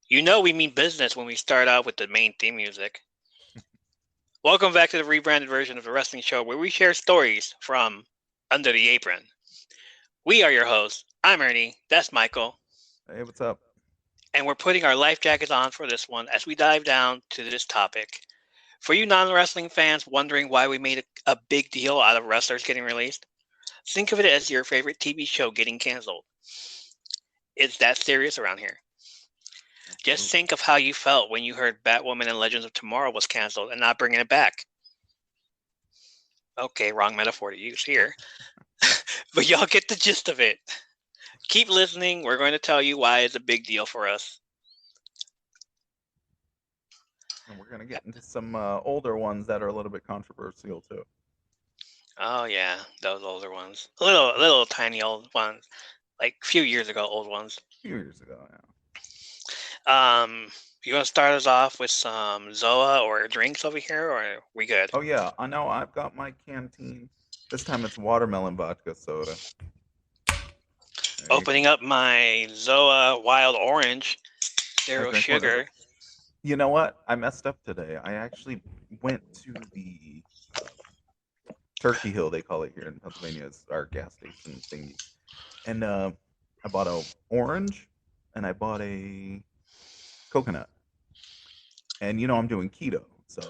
You know we mean business when we start out with the main theme music. Welcome back to the rebranded version of the wrestling show where we share stories from Under the Apron. We are your hosts. I'm Ernie, that's Michael, Hey, what's up? and we're putting our life jackets on for this one as we dive down to this topic. For you non wrestling fans wondering why we made a big deal out of wrestlers getting released, think of it as your favorite TV show getting canceled. It's that serious around here. Just Absolutely. think of how you felt when you heard Batwoman and Legends of Tomorrow was canceled and not bringing it back. Okay, wrong metaphor to use here. But y'all get the gist of it. Keep listening. We're going to tell you why it's a big deal for us. And we're gonna get into some older ones that are a little bit controversial too. Oh yeah, those older ones. Little tiny old ones. Like a few years ago old ones. A few years ago, yeah. You want to start us off with some Zoa or drinks over here, or are we good? Oh yeah, I know. I've got my canteen. This time it's watermelon vodka soda. There you go. Opening up my Zoa Wild Orange, I zero drank one of those. sugar. You know what? I messed up today. I actually went to the Turkey Hill, they call it here in Pennsylvania. It's our gas station thingy, and I bought a orange, and I bought a coconut. And I'm doing keto, so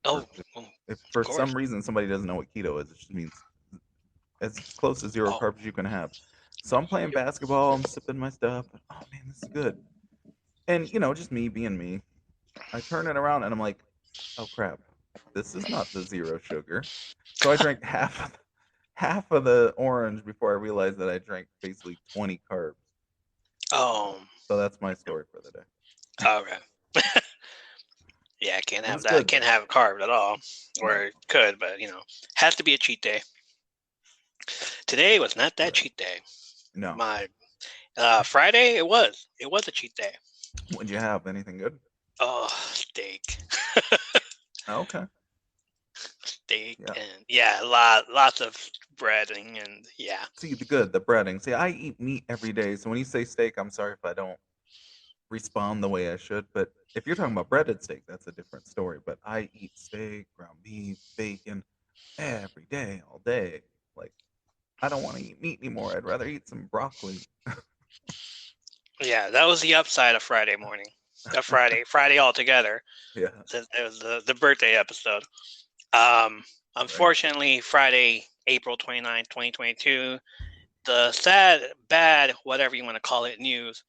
Oh, for of if for course. some reason somebody doesn't know what keto is, it just means as close to zero Oh, carbs as you can have. So I'm playing basketball, I'm sipping my stuff. Oh man, this is good. And just me being me, I turn it around and I'm like, oh crap, this is not the zero sugar. So I drank half of the orange before I realized that I drank basically 20 carbs. oh, So that's my story for the day. okay. Yeah, I can't It have was that. good Can't though. have carbs at all. No, Or could, but has to be a cheat day. Today was not that right. cheat day. No. My Friday, it was. It was a cheat day. What'd you have? Anything good? Oh, steak, Okay. steak, Yeah. and yeah, lots of breading, and yeah, See the breading. See, I eat meat every day, so when you say steak, I'm sorry if I don't respond the way I should. But if you're talking about breaded steak, that's a different story. But I eat steak, ground beef, bacon every day, all day. Like I don't want to eat meat anymore. I'd rather eat some broccoli. yeah. That was the upside of Friday morning. Friday altogether. Yeah. It was the birthday episode. Um, Right. Unfortunately, Friday, April 29th, 2022, the sad, bad, whatever you want to call it, news.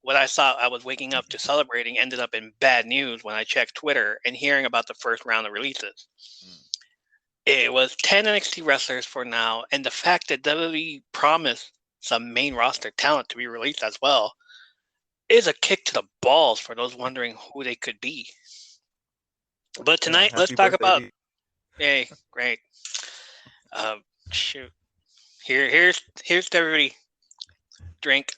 What I saw, I was waking up to celebrating, ended up in bad news when I checked Twitter and hearing about the first round of releases. Mm. It was 10 NXT wrestlers for now, and the fact that WWE promised some main roster talent to be released as well is a kick to the balls for those wondering who they could be. But Yeah. tonight, let's Happy talk birthday about. to you. Hey, great. Shoot. Here's to everybody. Drink.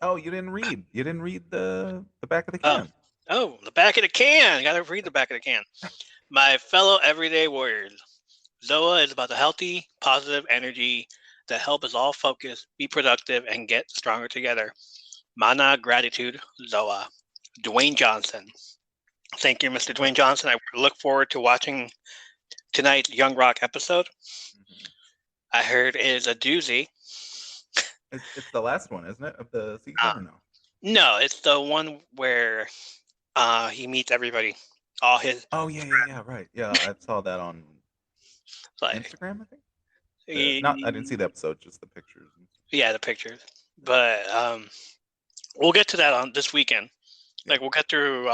Oh, you didn't read. You didn't read the back of the Oh, can. oh, the back of the can. Gotta read the back of the can. My fellow everyday warriors. Zoa is about the healthy, positive energy that help us all focus, be productive, and get stronger together. Mana gratitude, Zoa. Dwayne Johnson. Thank you, Mr. Dwayne Johnson. I look forward to watching tonight's Young Rock episode. Hmm. I heard it is a doozy. It's the last one, isn't it, of the Uh, season or no? no, it's the one where he meets everybody. All his Oh yeah, yeah, yeah. Right. Yeah, I saw that on like Instagram. I think. Not. I didn't see the he, episode, just the pictures. yeah, the pictures. Yeah. But we'll get to that on this weekend. Yeah. Like we'll get through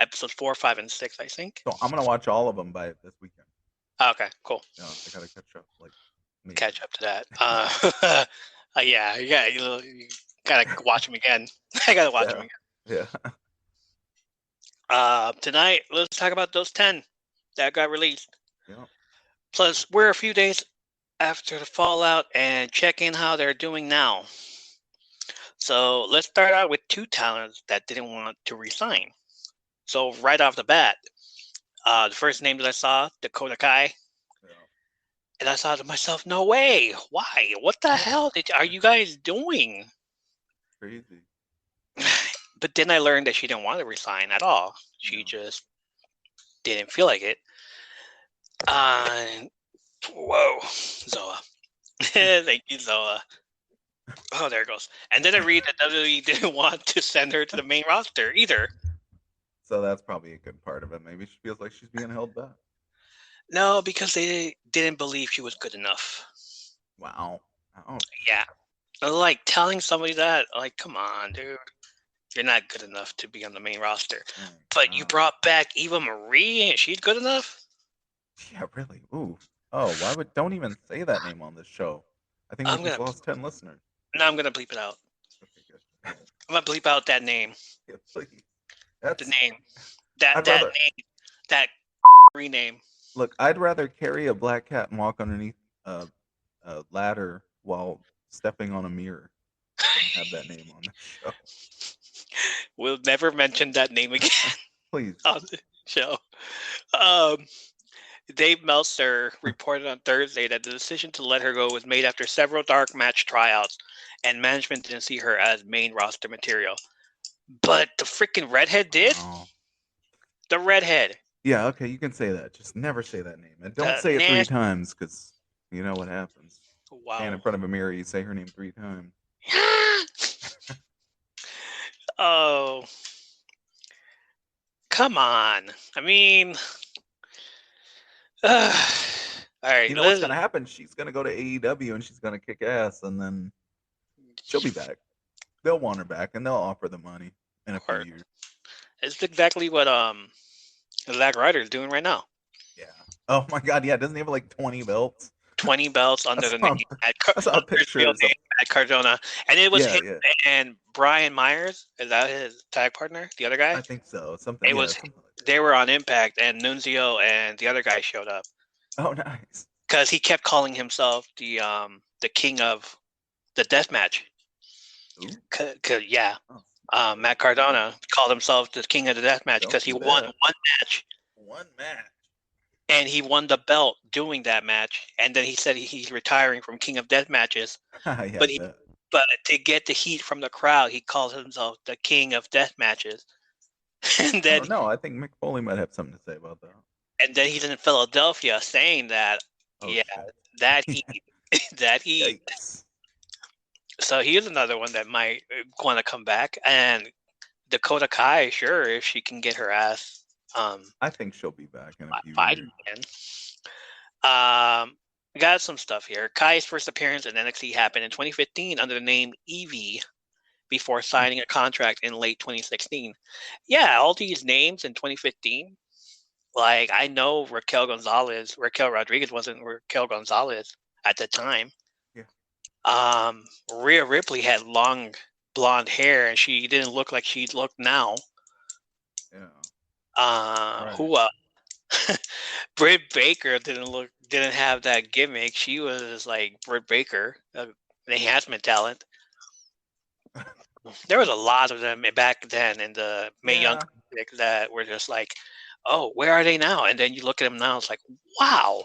episodes 4, 5, and 6, I think. So I'm gonna watch all of them by this weekend. Okay, cool. Yeah, I gotta catch up like major. Catch up to that. Yeah, you gotta watch them again. I gotta watch them Yeah. again. Yeah. Tonight, let's talk about those 10 that got released. Yeah. Plus, we're a few days after the fallout and check in how they're doing now. So let's start out with two talents that didn't want to resign. So right off the bat, the first name that I saw, Dakota Kai, Yeah. and I thought to myself, no way, why? What the Yeah. hell are you guys doing? Crazy. But then I learned that she didn't want to resign at all. She No. just didn't feel like it. Whoa, Zoa. Thank you, Zoa. Oh, there it goes. And then I read that WWE didn't want to send her to the main roster either. So that's probably a good part of it. Maybe she feels like she's being held back. No, because they didn't believe she was good enough. Wow. Oh, Yeah. Like telling somebody that, like, come on, dude. You're not good enough to be on the main roster. But you brought back Eva Marie and she's good enough? Yeah, really. Ooh. Oh, why would don't even say that name on this show? I think we just lost 10 listeners. No, I'm gonna bleep it out. Okay, good. I'm gonna bleep out that name. Yeah, please. The name. That name. That rename. Look, I'd rather carry a black cat and walk underneath a ladder while stepping on a mirror than have that name on the show. We'll never mention that name again. Please. On the show. Dave Meltzer reported on Thursday that the decision to let her go was made after several dark match tryouts, and management didn't see her as main roster material. But the freaking redhead did? Oh. The redhead. Yeah, okay, you can say that. Just never say that name. And don't say it 3 times, because you know what happens. Wow. And in front of a mirror, you say her name 3 times. Oh. Come on. I mean... all right. You know what's going to happen? She's going to go to AEW and she's going to kick ass, and then she'll be back. They'll want her back, and they'll offer the money in a few years. It's exactly what Zack Ryder's doing right now. Yeah. Oh my God. Yeah. Doesn't he have like 20 belts? 20 belts under the name I saw a picture at Cardona, and it was him and Brian Myers. Is that his tag partner? The other guy? I think so. Something. They were on Impact, and Nunzio and the other guy showed up. Oh, nice. Because he kept calling himself the king of the deathmatch. Yeah. Matt Cardona called himself the king of the deathmatch because he won one match. One match. And he won the belt doing that match, and then he said he's retiring from King of Death matches. But to get the heat from the crowd, he calls himself the King of Death matches. And then I think Mick Foley might have something to say about that. And then he's in Philadelphia saying that, that heat. Yikes. So here's another one that might want to come back, and Dakota Kai, sure, if she can get her ass. I think she'll be back in a few years. Got some stuff here. Kai's first appearance in NXT happened in 2015 under the name Evie before signing a contract in late 2016. Yeah, all these names in 2015. Like, I know Raquel Rodriguez wasn't Raquel Gonzalez at the time. Yeah. Rhea Ripley had long blonde hair, and she didn't look like she looked now. Yeah. Who Britt Baker didn't have that gimmick. She was like Britt Baker, an enhancement talent. There was a lot of them back then in the Mae Young that were just like, oh, where are they now? And then you look at them now, it's like, wow.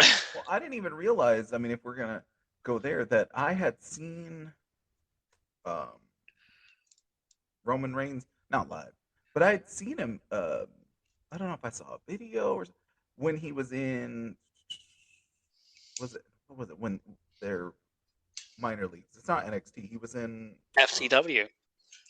Well, I didn't even realize, I mean, if we're gonna go there, that I had seen Roman Reigns, not live, but I had seen him. I don't know if I saw a video or when he was in. What was it? When they're minor leagues. It's not NXT. He was in FCW.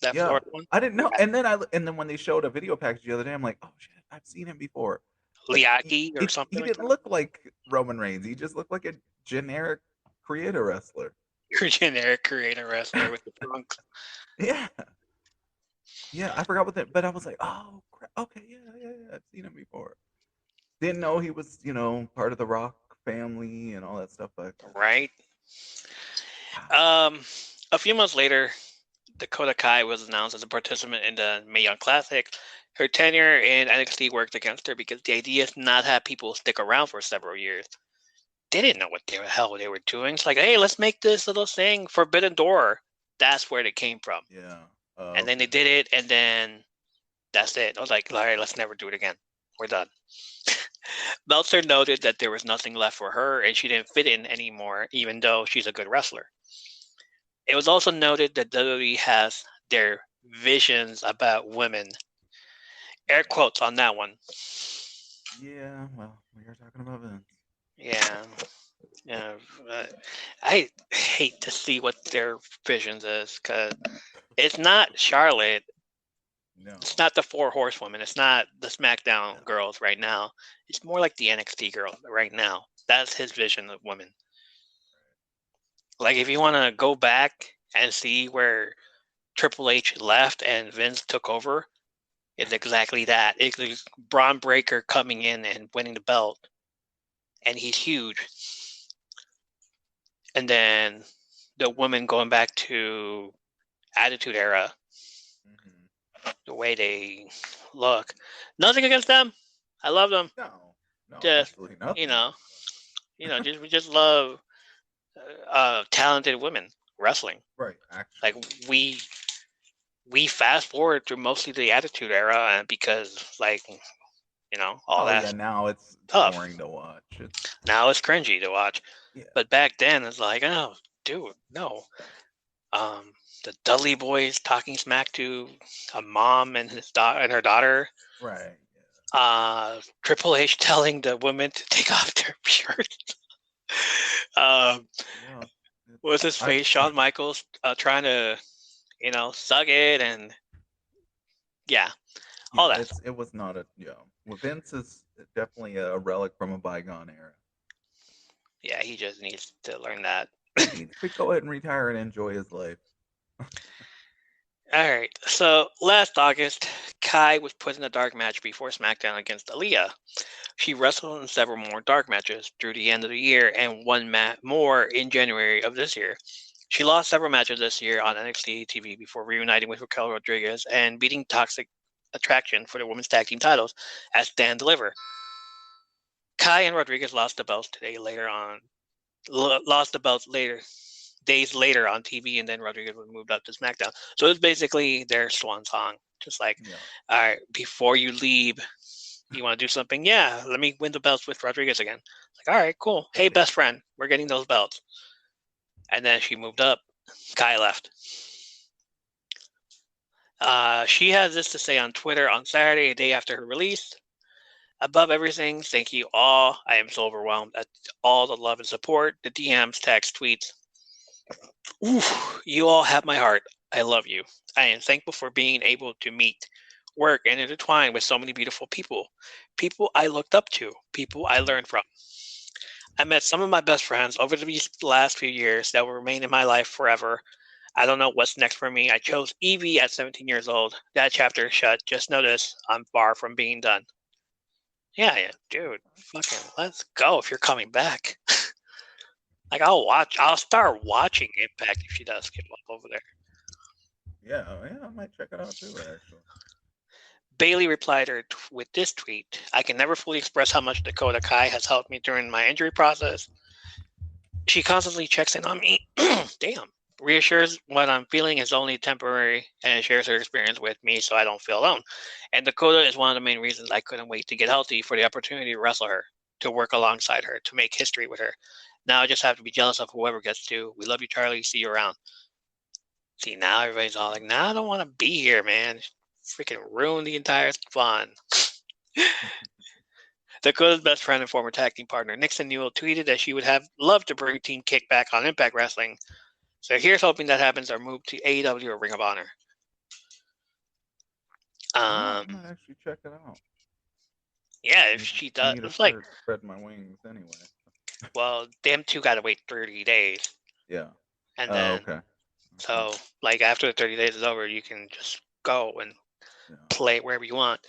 That Florida one. I didn't know. And then when they showed a video package the other day, I'm like, oh shit, I've seen him before. Liaki or something. He didn't look like Roman Reigns. He just looked like a generic creator wrestler. You're a generic creator wrestler with the trunks. Yeah. Yeah, I forgot what that, but I was like, oh, crap. Okay, yeah, I've seen him before. Didn't know he was, part of the Rock family and all that stuff. But right. A few months later, Dakota Kai was announced as a participant in the Mae Young Classic. Her tenure in NXT worked against her because the idea is not have people stick around for several years. They didn't know what the hell they were doing. It's like, hey, let's make this little thing, Forbidden Door. That's where they came from. Yeah. And then they did it, and then that's it. I was like, all right, let's never do it again. We're done. Meltzer noted that there was nothing left for her, and she didn't fit in anymore, even though she's a good wrestler. It was also noted that WWE has their visions about women. Air quotes on that one. Yeah, well, we are talking about Vince. Yeah. I hate to see what their visions is because it's not Charlotte. No. It's not the 4 horsewomen. It's not the SmackDown girls right now. It's more like the NXT girls right now. That's his vision of women. Like if you want to go back and see where Triple H left and Vince took over, it's exactly that. It's Braun Breaker coming in and winning the belt, and he's huge. And then the women going back to Attitude Era, the way they look. Nothing against them. I love them. No, Just absolutely nothing. we just love talented women wrestling. Right, actually. Like we fast forward through mostly the Attitude Era, and because all that. Yeah, now it's tough. Boring to watch. Now it's cringy to watch. Yeah. But back then it's like, oh, dude, no. The Dudley boys talking smack to a mom and her daughter. Right. Yeah. Triple H telling the women to take off their shirts. What's his face? Shawn Michaels trying to, suck it and all that. It was not well, Vince is definitely a relic from a bygone era. Yeah, he just needs to learn that. He needs to go ahead and retire and enjoy his life. All right. So last August, Kai was put in a dark match before SmackDown against Aaliyah. She wrestled in several more dark matches through the end of the year and one more in January of this year. She lost several matches this year on NXT TV before reuniting with Raquel Rodriguez and beating Toxic Attraction for the women's tag team titles at Stand Deliver. Kai and Rodriguez lost the belts days later on TV, and then Rodriguez was moved up to SmackDown. So it's basically their swan song. Just like, all right, before you leave, you want to do something? Yeah, let me win the belts with Rodriguez again. Like, all right, cool. Hey, best friend, we're getting those belts. And then she moved up. Kai left. She has this to say on Twitter on Saturday, a day after her release. Above everything, thank you all. I am so overwhelmed at all the love and support, the DMs, texts, tweets. Oof, you all have my heart. I love you. I am thankful for being able to meet, work, and intertwine with so many beautiful people. People I looked up to. People I learned from. I met some of my best friends over these last few years that will remain in my life forever. I don't know what's next for me. I chose Evie at 17 years old. That chapter is shut. Just notice I'm far from being done. Yeah, dude. Fucking let's go if you're coming back. Like, I'll start watching Impact if she does get one over there. Yeah, I might check it out too, actually. Bailey replied her with this tweet: I can never fully express how much Dakota Kai has helped me during my injury process. She constantly checks in on me. Damn. Reassures what I'm feeling is only temporary and shares her experience with me so I don't feel alone. And Dakota is one of the main reasons I couldn't wait to get healthy for the opportunity to wrestle her, to work alongside her, to make history with her. Now I just have to be jealous of whoever gets to. We love you, Charlie. See you around. See, now everybody's all like, nah, I don't want to be here, man. Freaking ruin the entire fun. Dakota's best friend and former tag team partner, Nixon Newell, tweeted that she would have loved to bring Team Kick back on Impact Wrestling. So here's hoping that happens or move to AEW or Ring of Honor. I might actually check it out. Yeah, if she does. It's like spread my wings anyway. Well, them two got to wait 30 days. Yeah. And then, okay. So, like, after the 30 days is over, you can just go and play wherever you want.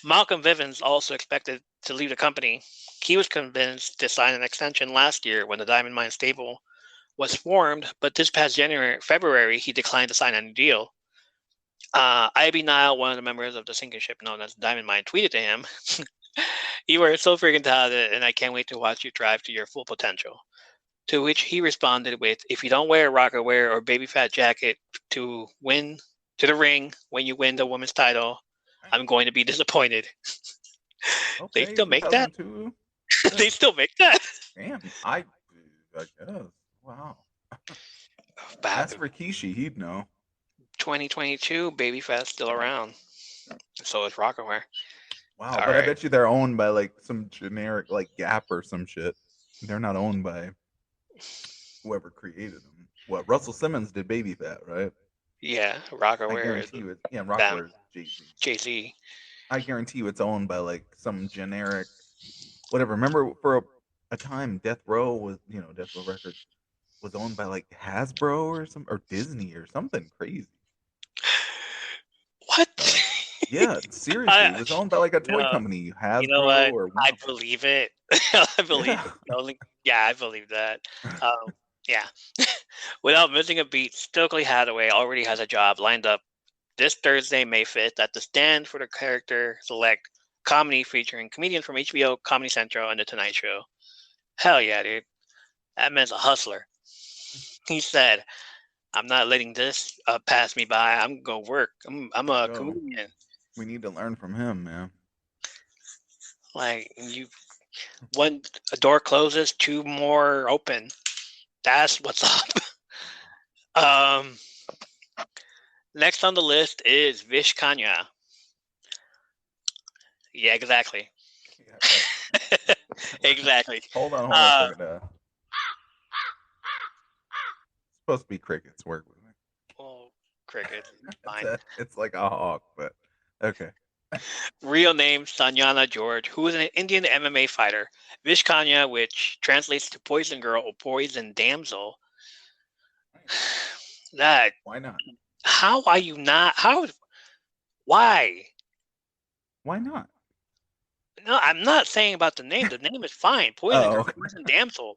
Malcolm Bivens also expected to leave the company. He was convinced to sign an extension last year when the Diamond Mine stable was formed, but this past February, he declined to sign any deal. Ivy Nile, one of the members of the sinking ship known as Diamond Mine, tweeted to him, "You are so freaking talented, and I can't wait to watch you drive to your full potential." To which he responded with, "If you don't wear a rocker wear or baby fat jacket to win to the ring when you win the women's title, I'm going to be disappointed." Okay, they still make that? They still make that? Damn, I guess. Wow. That's Rikishi, he'd know. 2022, Babyfat's still around. So is Rockaware. Wow, All but I right. bet you they're owned by like some generic like Gap or some shit. They're not owned by whoever created them. What Russell Simmons did Baby Fat, right? Yeah, I Rockaware is guarantee you, yeah, them. Rockware's Jay-Z. Jay-Z. I guarantee you, it's owned by like some generic whatever. Remember, for a time, Death Row was, Death Row Records was owned by like Hasbro or some or Disney or something crazy. What? Yeah, seriously, it I, was owned by like a toy no, company, you know Hasbro what? or one I of them. believe it. I believe Yeah. it. Yeah, I believe that. Yeah. Without missing a beat, Stokely Hathaway already has a job lined up this Thursday, May 5th, at the Stand for the Character Select comedy featuring comedians from HBO, Comedy Central, and The Tonight Show. Hell yeah, dude. That man's a hustler. He said, I'm not letting this pass me by. I'm going to work. I'm a Go. comedian. We need to learn from him, man. Like, one a door closes, two more open. That's what's up. Next on the list is Vish Kanya. Yeah, exactly. Yeah, right. Exactly. Hold on a second. It's supposed to be crickets. Work with me. Well, crickets. Fine. It's like a hawk, but okay. Real name Sanyana George, who is an Indian MMA fighter. Vish Kanya, which translates to Poison Girl or Poison Damsel. That. Why not? How are you not? How? Why? Why not? No, I'm not saying about the name. The name is fine. Poison Girl, okay. Poison Damsel.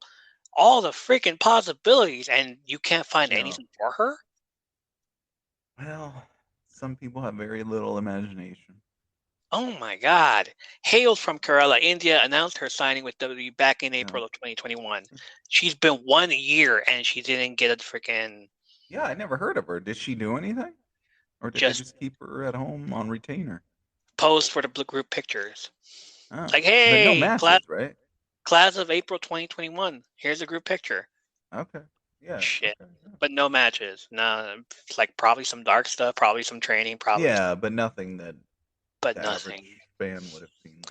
All the freaking possibilities, and you can't find No. anything for her? Well, some people have very little imagination. Oh my God. Hails from Kerala, India, announced her signing with WWE back in April of 2021. She's been 1 year and she didn't get a freaking. Yeah, I never heard of her. Did she do anything? Or did they just keep her at home on retainer? Post for the group pictures. Oh. Like, hey, no matches, right? Class of April 2021. Here's a group picture. Okay. Yeah. Shit. Okay, yeah. But no matches. No, like probably some dark stuff, probably some training, probably. Yeah, but nothing that But the nothing. average fan would have seen.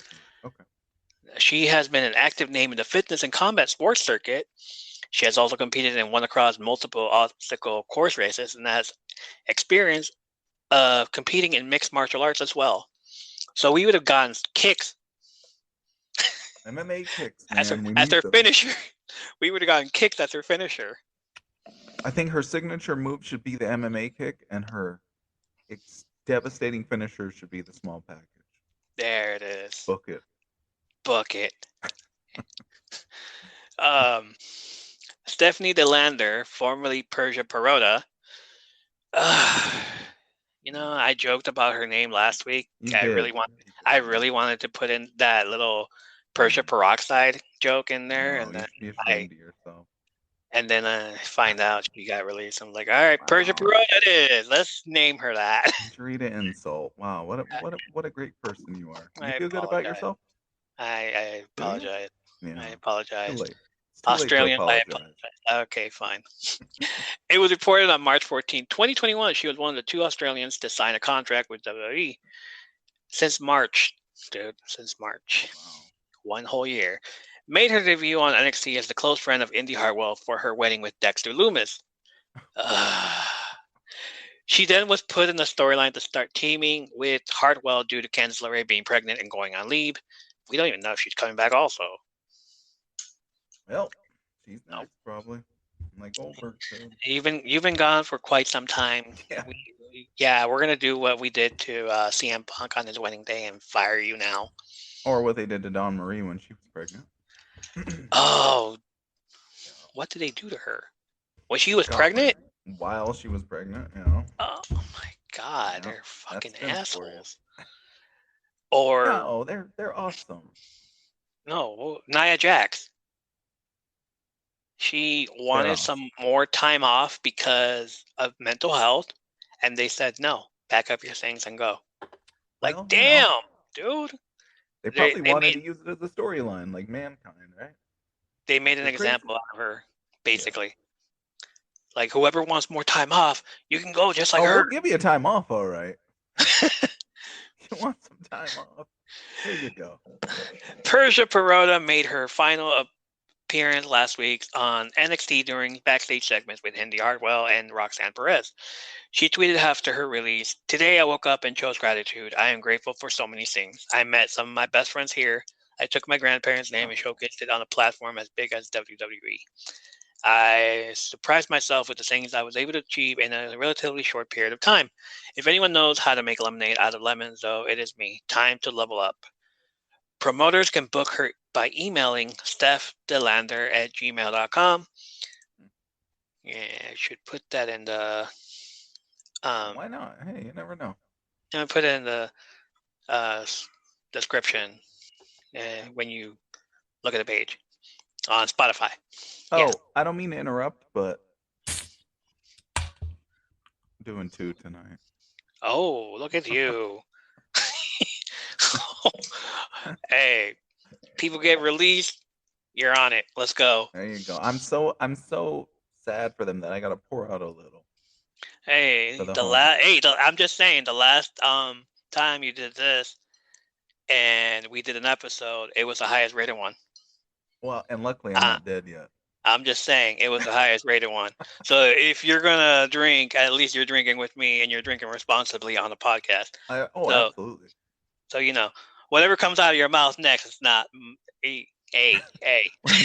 Okay. She has been an active name in the fitness and combat sports circuit. She has also competed and won across multiple obstacle course races and has experience of competing in mixed martial arts as well. So we would have gotten kicks. MMA kicks, man. As her finisher. We would have gotten kicks as her finisher. I think her signature move should be the MMA kick, and her devastating finisher should be the small package. There it is. Book it. Book it. Stephanie DeLander, formerly Persia Perota. I joked about her name last week. I really wanted to put in that little Persia peroxide joke in there, and then you should be ashamed of yourself. And then I find out she got released. I'm like, all right, wow. Persia Perota it is. Let's name her that. Injury to insult. Wow, what a great person you are. You feel good about yourself? I apologize. Yeah. I apologize. Too late. Australian, I apologize. Okay, fine. It was reported on March 14, 2021. She was one of the 2 Australians to sign a contract with WWE since March, dude. Since March. Wow. 1 whole year. Made her debut on NXT as the close friend of Indy Hartwell for her wedding with Dexter Lumis. She then was put in the storyline to start teaming with Hartwell due to Candice LeRae being pregnant and going on leave. We don't even know if she's coming back also. Well, she's nice, probably. Like Goldberg said. You've been gone for quite some time. Yeah. We're gonna do what we did to CM Punk on his wedding day and fire you now. Or what they did to Dawn Marie when she was pregnant. Oh, what did they do to her? When she was pregnant? While she was pregnant, Oh my God, they're fucking assholes. Or no, they're awesome. No, Nia Jax. She wanted some more time off because of mental health, and they said no. Pack up your things and go. Like, damn, dude. They probably wanted to use it as a storyline, like Mankind, right? They made an example out of her, basically. Like whoever wants more time off, you can go just like Oh, her. we'll give you a time off, all right. You want some time off? Here you go. Persia Perota made her final appearance last week on NXT during backstage segments with Indy Hartwell and Roxanne Perez. She tweeted after her release, "Today I woke up and chose gratitude. I am grateful for so many things. I met some of my best friends here. I took my grandparents' name and showcased it on a platform as big as WWE. I surprised myself with the things I was able to achieve in a relatively short period of time. If anyone knows how to make lemonade out of lemons, though, it is me. Time to level up." Promoters can book her by emailing stephDelander@gmail.com. Yeah, I should put that in the. Why not? Hey, you never know. I put it in the description when you look at the page on Spotify. Oh, Yes. I don't mean to interrupt, but doing 2 tonight. Oh, look at you. Hey, people get released. You're on it. Let's go. There you go. I'm so sad for them that I gotta pour out a little. Hey, For the I'm just saying the last time you did this and we did an episode, it was the highest rated one. Well, and luckily I'm not dead yet. I'm just saying it was the highest rated one. So if you're gonna drink, at least you're drinking with me and you're drinking responsibly on the podcast. Absolutely. So whatever comes out of your mouth next, it's not hey.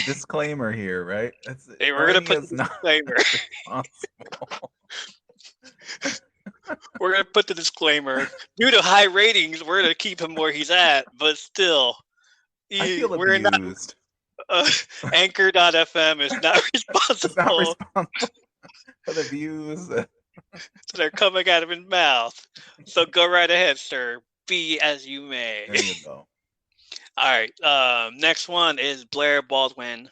Disclaimer here, right? Hey, we're gonna put the disclaimer. We're gonna put the disclaimer. Due to high ratings, we're gonna keep him where he's at, but still, I feel abused. Anchor.fm is not responsible for the views that are coming out of his mouth. So go right ahead, sir. Be as you may. There you go. All right. Next one is Blair Baldwin,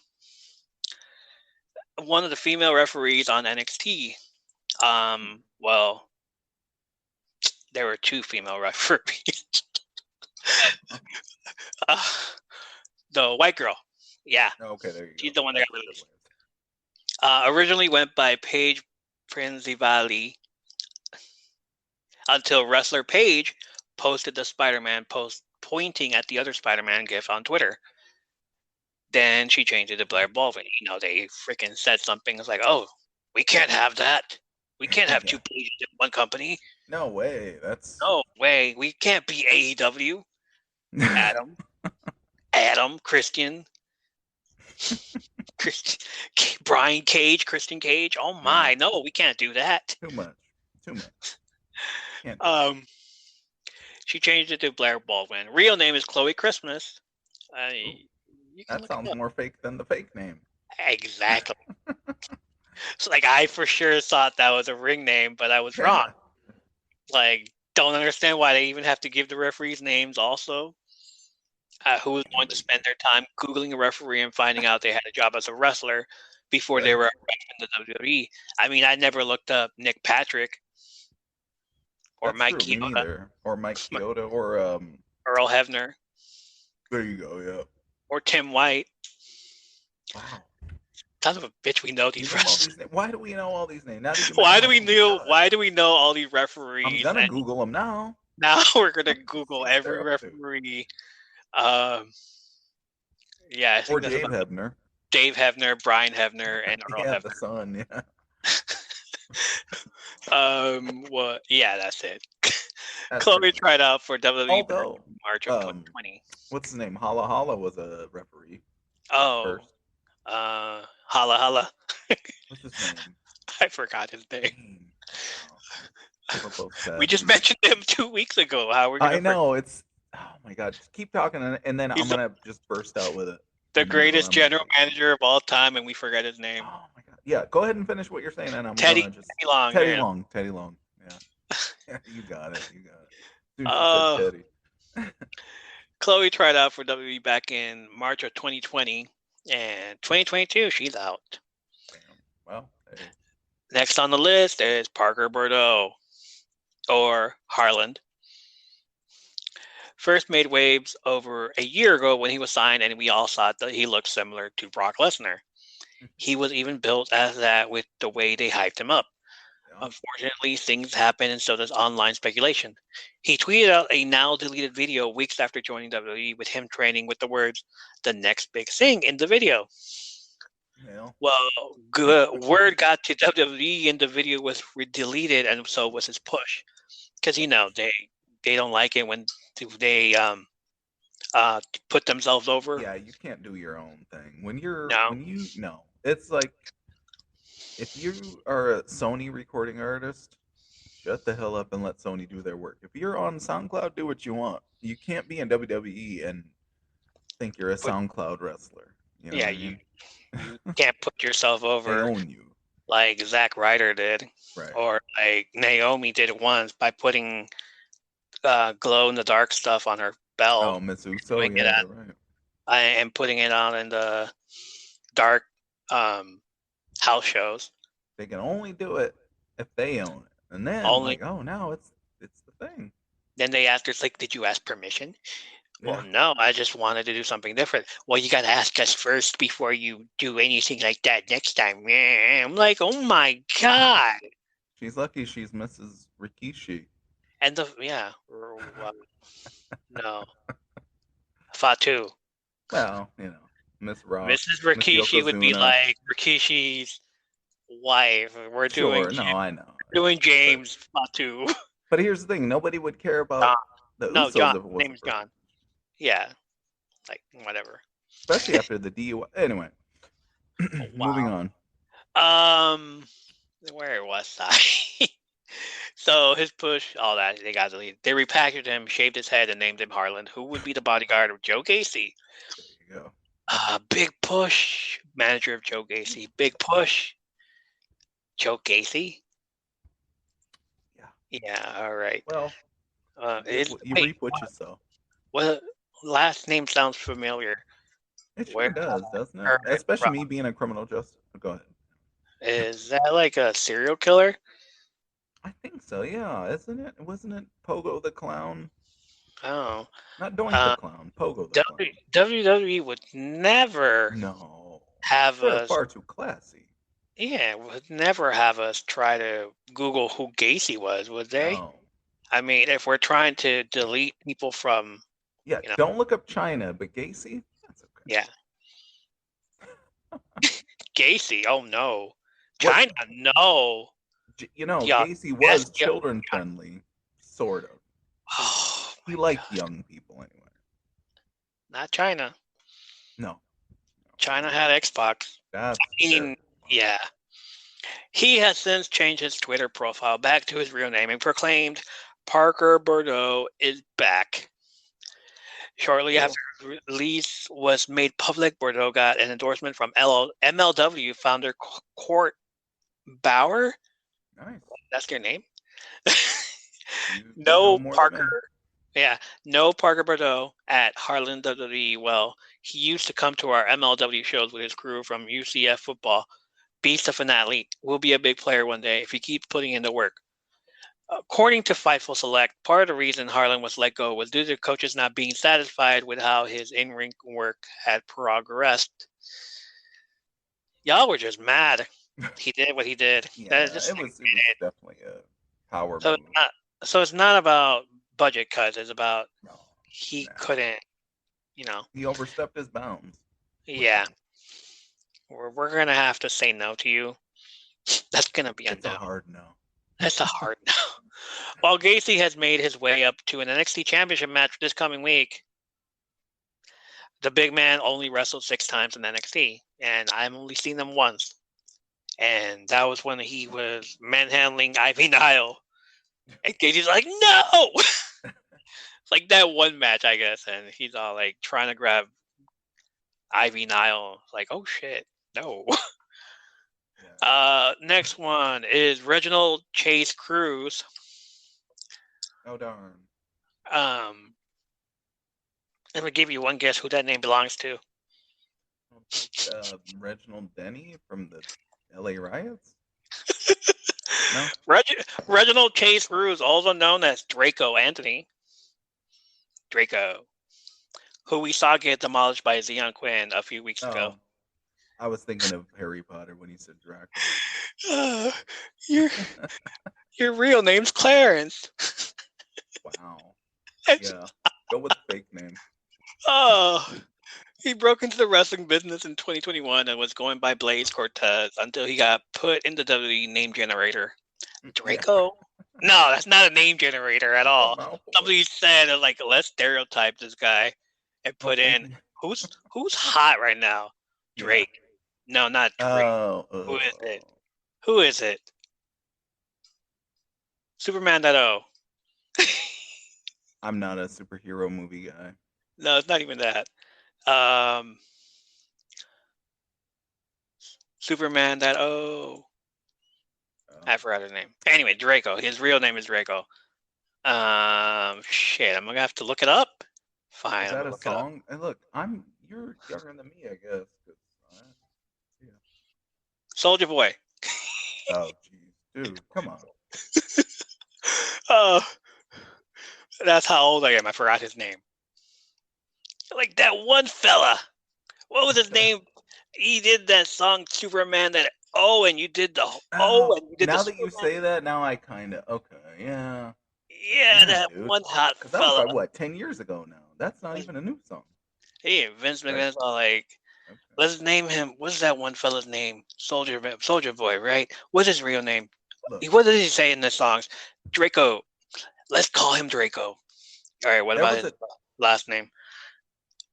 one of the female referees on NXT. Well, there were 2 female referees. The white girl. Yeah. Okay, there you go. She's the one that got released. Originally went by Paige Prinzivali until wrestler Paige posted the Spider-Man post pointing at the other Spider-Man gif on Twitter. Then she changed it to Blair Baldwin. They freaking said something. It's like, oh, we can't have that. We can't have 2 pages in one company. No way. No way. We can't be AEW. Adam, Christian, Brian Cage, Christian Cage. Oh my, no, we can't do that. Too much. She changed it to Blair Baldwin. Real name is Chloe Christmas. That sounds more fake than the fake name. Exactly. So, I for sure thought that was a ring name, but I was wrong. Don't understand why they even have to give the referees names also. Who was going to spend their time Googling a referee and finding out they had a job as a wrestler before they were a ref in the WWE? I mean, I never looked up Nick Patrick or Mike Chioda. Or Mike Chioda or Earl Hebner. There you go, yeah. Or Tim White. Wow. Son of a bitch, we know these wrestlers. Why do we know all these names? Why do we know all these referees? I'm gonna Google them now. Now we're gonna Google every referee. Yeah, I think or Dave Hebner. Dave Hebner, Brian Hebner, and Earl Hebner. The son, yeah. Well, yeah, that's it. Chloe tried out for WWE in March of 2020. What's his name? Holla Holla was a referee. Oh, Holla Holla. What's his name? I forgot his name. We just mentioned him 2 weeks ago. I know it's. Oh my God! Just keep talking, and then I'm gonna just burst out with it. The greatest general manager of all time, and we forget his name. Oh my God! Yeah, go ahead and finish what you're saying, and I'm Teddy Long. Teddy Long. Yeah, you got it. Teddy. Chloe tried out for WWE back in March of 2020, and 2022 she's out. Damn. Well. Hey. Next on the list is Parker Bordeaux, or Harland. First made waves over a year ago when he was signed, and we all thought that he looked similar to Brock Lesnar. He was even built as that with the way they hyped him up. Yeah. Unfortunately, things happen, and so does online speculation. He tweeted out a now deleted video weeks after joining WWE with him training with the words "the next big thing" in the video. Well, Well, good word got to WWE, and the video was deleted, and so was his push. Because they don't like it when they put themselves over. yeah, you can't do your own thing. No, No. It's like if you are a Sony recording artist, shut the hell up and let Sony do their work. If you're on SoundCloud, do what you want. You can't be in WWE and think you're a but SoundCloud wrestler. You know what yeah, I mean? you can't put yourself They over own you. like Zack Ryder did, Right. or like Naomi did it once by putting glow in the dark stuff on her belt, Oh, Miss Uso, doing it yeah, you're right. and putting it on in the dark house shows. They can only do it if they own it. And then Only like, oh now it's the thing. then they asked us like, "Did you ask permission?" Well, Yeah. no, I just wanted to do something different. Well, you got to ask us first before you do anything like that next time. I'm like, oh my god! She's lucky she's Mrs. Rikishi. And no, Fatu. Well, Miss Rock, Mrs. Miss Rikishi would be Yokozuna. like Rikishi's wife. We're Sure, no, I know. doing But, James Fatu. but here's the thing: nobody would care about John. the No, Usos John. if it wasn't Name is for John. Yeah, like whatever. especially after the DUI. Anyway, moving on. Where was I? So his push, all that, they got deleted. They repackaged him, shaved his head, and named him Harlan, who would be the bodyguard of Joe Gacy. There you go. Big push, manager of Joe Gacy. Big push, Joe Gacy. Yeah. Yeah, all right. Well, you wait, reap what you sow. what last name sounds familiar? It sure Where does, doesn't it? heard it Especially from? me being a criminal justice. Go ahead. Is that like a serial killer? I think so. Yeah, isn't it? Wasn't it Pogo the Clown? Oh, Not Doink the Clown. Pogo the Clown. WWE would never No, have they're us. far too classy. Yeah, would never have us try to Google who Gacy was, would they? No. I mean, if we're trying to delete people from, Yeah, don't look up China, but Gacy, that's okay. yeah, Gacy. Oh no, What? China, no. Yeah, Gacy was children friendly, sort of. Oh, He liked young people anyway. not China. No. China had Xbox. That's yeah. He has since changed his Twitter profile back to his real name and proclaimed Parker Bordeaux is back. Shortly after his release was made public, Bordeaux got an endorsement from MLW founder Court Bauer. Nice. That's their name. No Parker. Yeah, no Parker Bordeaux at Harlan WWE. Well, he used to come to our MLW shows with his crew from UCF football. Beast of an athlete. Will be a big player one day if he keeps putting in the work. According to Fightful Select, part of the reason Harlan was let go was due to coaches not being satisfied with how his in-ring work had progressed. Y'all were just mad. He did what he did. Yeah, it was definitely a power move. So it's not about budget cuts. It's about he couldn't, He overstepped his bounds. Yeah. We're going to have to say no to you. That's going to be a no. A hard no. That's a hard no. While Gacy has made his way up to an NXT Championship match this coming week, the big man only wrestled 6 times in NXT, and I've only seen him once. And that was when he was manhandling Ivy Nile. And Gacy's like, no! It's like that one match, I guess, and he's all like trying to grab Ivy Nile. It's like, oh shit, no. Next one is Reginald Chase Cruz. Oh darn. I'm gonna give you one guess who that name belongs to. Reginald Denny from the LA Riots? No? Reginald Chase Cruz, also known as Draco Anthony. Draco, who we saw get demolished by Xeon Quinn a few weeks ago. I was thinking of Harry Potter when he said Draco. Uh, your your real name's Clarence. Wow. That's- Yeah. Go with the fake name. oh, he broke into the wrestling business in 2021 and was going by Blaze Cortez until he got put in the WWE name generator. Yeah. Draco? No, that's not a name generator at That's a all. mouthful. Somebody said like let's stereotype this guy and put in who's hot right now. Yeah. Drake. No, not Drake. Who is it? Who is it? Superman that O. I'm not a superhero movie guy. No, it's not even that. Um Superman that O. I forgot his name. Anyway, Draco. His real name is Draco. Shit, I'm gonna have to look it up. Fine. Is that a song? And look, you're younger than me, I guess. Yeah. Soldier Boy. Oh, jeez, dude, come on. Oh, that's how old I am. I forgot his name. Like that one fella. What was his name? He did that song Superman that and you did the and you did now the that Superman. you say that, now I kind of yeah. Yeah, that dude. One hot that fella. was like what 10 years ago now. That's not even a new song. Hey, Vince McMahon's all like, let's name him. What's that one fella's name? Soldier Boy, right? What's his real name? Look, what did he say in the songs? Draco. Let's call him Draco. All right, what about his last name?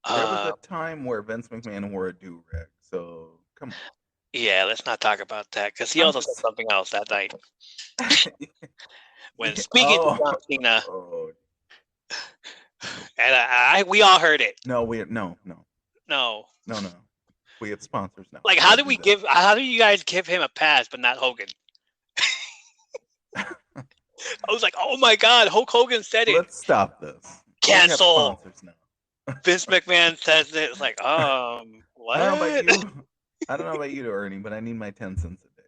There was a time where Vince McMahon wore a do-rag, so come on. Yeah, let's not talk about that because he also said something else that night. When speaking to John Cena, and we all heard it. No. We have sponsors now. Like, how do you guys give him a pass but not Hogan? I was like, oh my God, Hulk Hogan said it. Let's stop this. Cancel. Vince McMahon says it. It's like, what? I don't know about you, Ernie, but I need my 10 cents a day.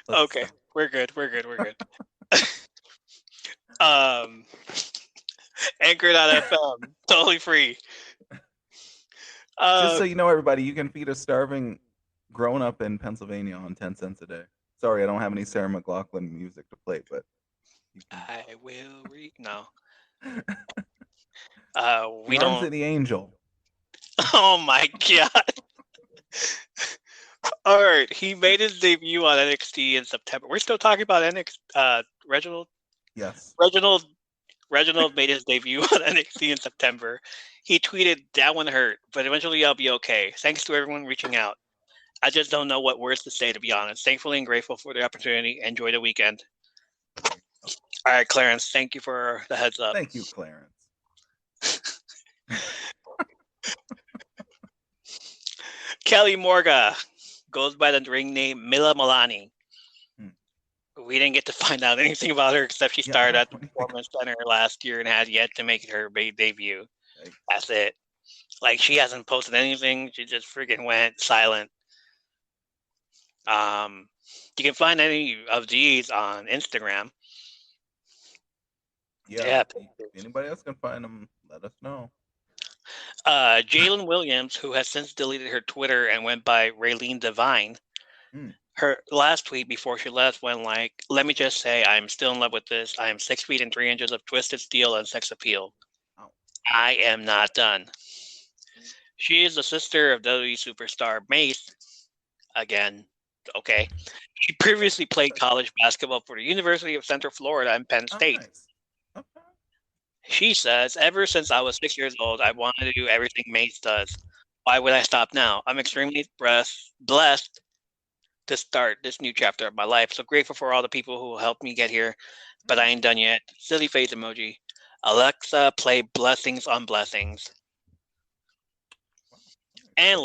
So okay, stop. We're good. Anchor.fm, totally free. Just so you know, everybody, you can feed a starving grown-up in Pennsylvania on 10 cents a day. Sorry, I don't have any Sarah McLachlan music to play, but I will read. No. We don't. To the angel. Oh my God. All right, he made his debut on NXT in September. We're still talking about NXT. Reginald. Yes. Reginald made his debut on NXT in September. He tweeted, "That one hurt, but eventually I'll be okay. Thanks to everyone reaching out. I just don't know what words to say, to be honest. Thankfully and grateful for the opportunity. Enjoy the weekend." All right, Clarence, thank you for the heads up. Thank you, Clarence. Kelly Morga goes by the ring name Mila Milani. We didn't get to find out anything about her except she started at the Performance Center last year and has yet to make her debut. That's it. Like, she hasn't posted anything. She just freaking went silent. You can find any of these on Instagram. Yeah. If anybody else can find them, let us know. Jalen Williams, who has since deleted her Twitter and went by Raylene Devine, her last tweet before she left went like, "Let me just say, I'm still in love with this. I am 6 feet and 3 inches of twisted steel and sex appeal. I am not done." She is the sister of WWE superstar Mace. Again, okay. She previously played college basketball for the University of Central Florida and Penn State. Nice. She says, "Ever since I was 6 years old, I wanted to do everything Mace does. Why would I stop now? I'm extremely blessed to start this new chapter of my life. So grateful for all the people who helped me get here, but I ain't done yet." Silly face emoji. Alexa, play Blessings on Blessings. And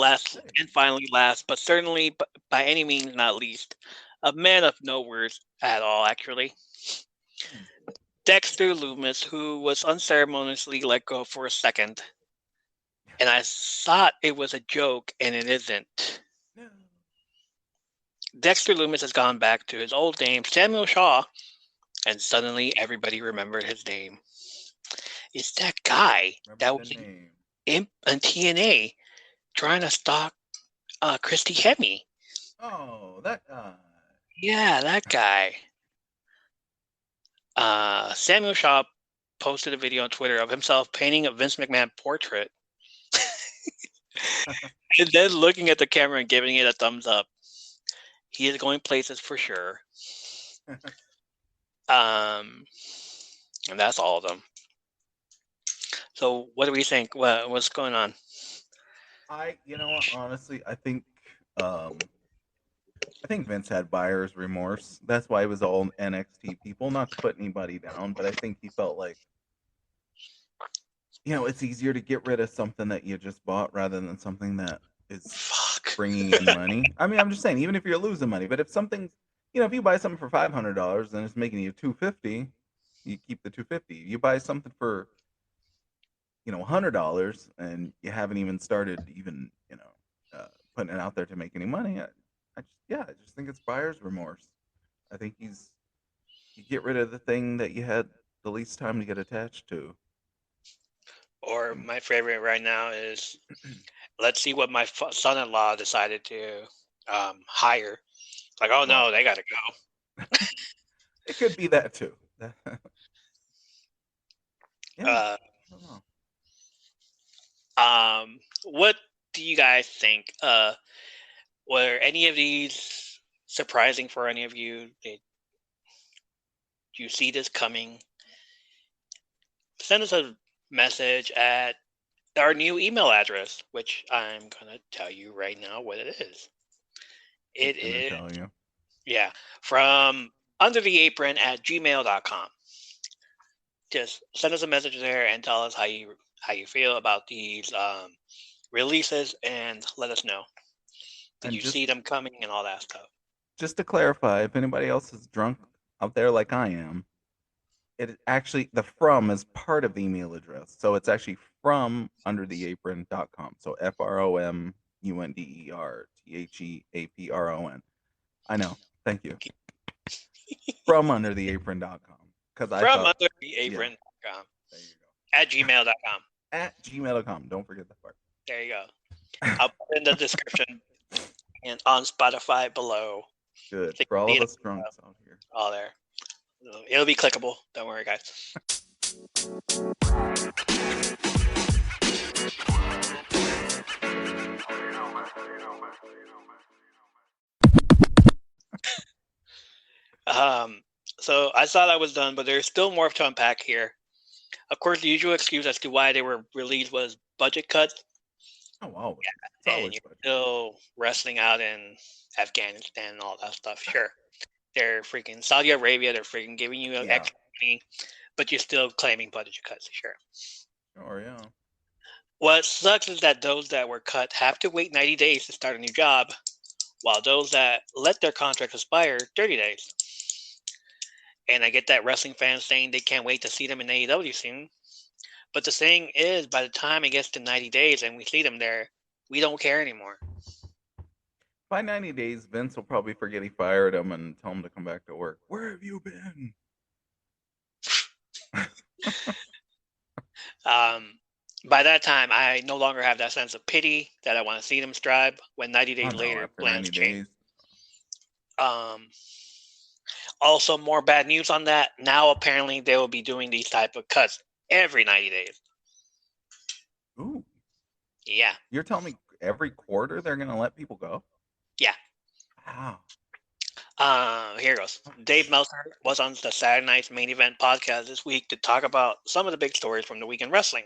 finally, last, but certainly by any means not least, a man of no words at all, actually. Dexter Lumis, who was unceremoniously let go for a second. And I thought it was a joke, and it isn't. No. Dexter Lumis has gone back to his old name, Samuel Shaw, and suddenly everybody remembered his name. It's that guy that was in TNA trying to stalk Christy Hemme. Oh, that guy. Yeah, that guy. Samuel Shaw posted a video on Twitter of himself painting a Vince McMahon portrait and then looking at the camera and giving it a thumbs up. He is going places for sure. And that's all of them. So what do we think? What's going on? You know what? Honestly, I think Vince had buyer's remorse. That's why it was all NXT people. Not to put anybody down, but I think he felt like, it's easier to get rid of something that you just bought rather than something that is Fuck. bringing in money. I mean, I'm just saying, even if you're losing money, but if something's, if you buy something for $500 and it's making you $250, you keep the $250. You buy something for, $100 and you haven't even started putting it out there to make any money. I just think it's buyer's remorse. I think you get rid of the thing that you had the least time to get attached to. Or my favorite right now is, let's see what my son-in-law decided to hire. Like, oh no, they got to go. It could be that too. Yeah. I don't know. What do you guys think? Were any of these surprising for any of you? Did you see this coming? Send us a message at our new email address, which I'm going to tell you right now what it is. It is, tell you. Yeah, from undertheapron@gmail.com. Just send us a message there and tell us how you feel about these releases, and let us know. Did you see them coming and all that stuff? Just to clarify, if anybody else is drunk out there like I am, it actually, the from is part of the email address. So it's actually from undertheapron.com. So FROMUNDERTHEAPRON. I know. Thank you. From undertheapron.com. From undertheapron.com. Yeah. There you go. At gmail.com. At gmail.com. Don't forget that part. There you go. I'll put in the description and on Spotify below. Good. For all of us drunks out here. All there. It'll be clickable. Don't worry, guys. So I thought I was done, but there's still more to unpack here. Of course, the usual excuse as to why they were released was budget cuts. Oh, wow. Yeah, and you're still wrestling out in Afghanistan and all that stuff. Sure. They're freaking Saudi Arabia. They're freaking giving you extra money, but you're still claiming budget cuts. Sure. Oh, yeah. What sucks is that those that were cut have to wait 90 days to start a new job, while those that let their contract expire 30 days. And I get that wrestling fans saying they can't wait to see them in AEW soon. But the thing is, by the time it gets to 90 days and we see them there, we don't care anymore. By 90 days, Vince will probably forget he fired him and tell him to come back to work. Where have you been? By that time, I no longer have that sense of pity that I want to see them strive when 90 days later plans change. Also, more bad news on that. Now, apparently, they will be doing these type of cuts every 90 days. Ooh. Yeah. You're telling me every quarter they're going to let people go? Yeah. Wow. Here goes. Dave Meltzer was on the Saturday Night's Main Event podcast this week to talk about some of the big stories from the week in wrestling.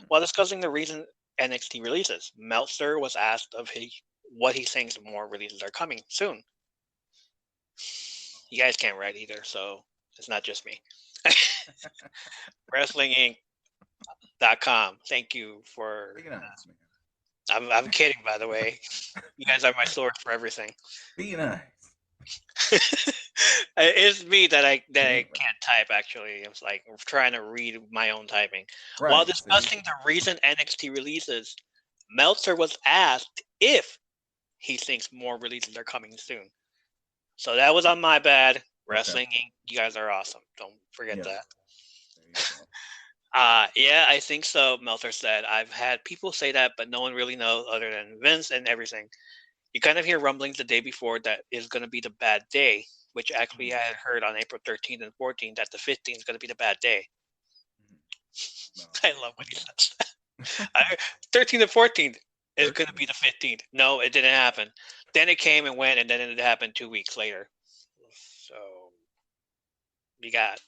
While discussing the recent NXT releases, Meltzer was asked of what he thinks more releases are coming soon. You guys can't write either, so it's not just me. WrestlingInc.com. Thank you for. I'm kidding, by the way. You guys are my source for everything. Be nice. It's me that I can't type. Actually, it's like I'm trying to read my own typing. Right, while discussing the recent NXT releases, Meltzer was asked if he thinks more releases are coming soon. So that was on my bad. Wrestling Inc. You guys are awesome. Don't forget that. Yeah, I think so. Meltzer said, "I've had people say that, but no one really knows other than Vince and everything." You kind of hear rumblings the day before that is going to be the bad day, which actually Mhm. I had heard on April 13th and 14th that the 15th is going to be the bad day. Mhm. No. I love when he says that. 13th and 14th is going to 13. be the 15th. No, it didn't happen. Then it came and went, and then it happened 2 weeks later. So you got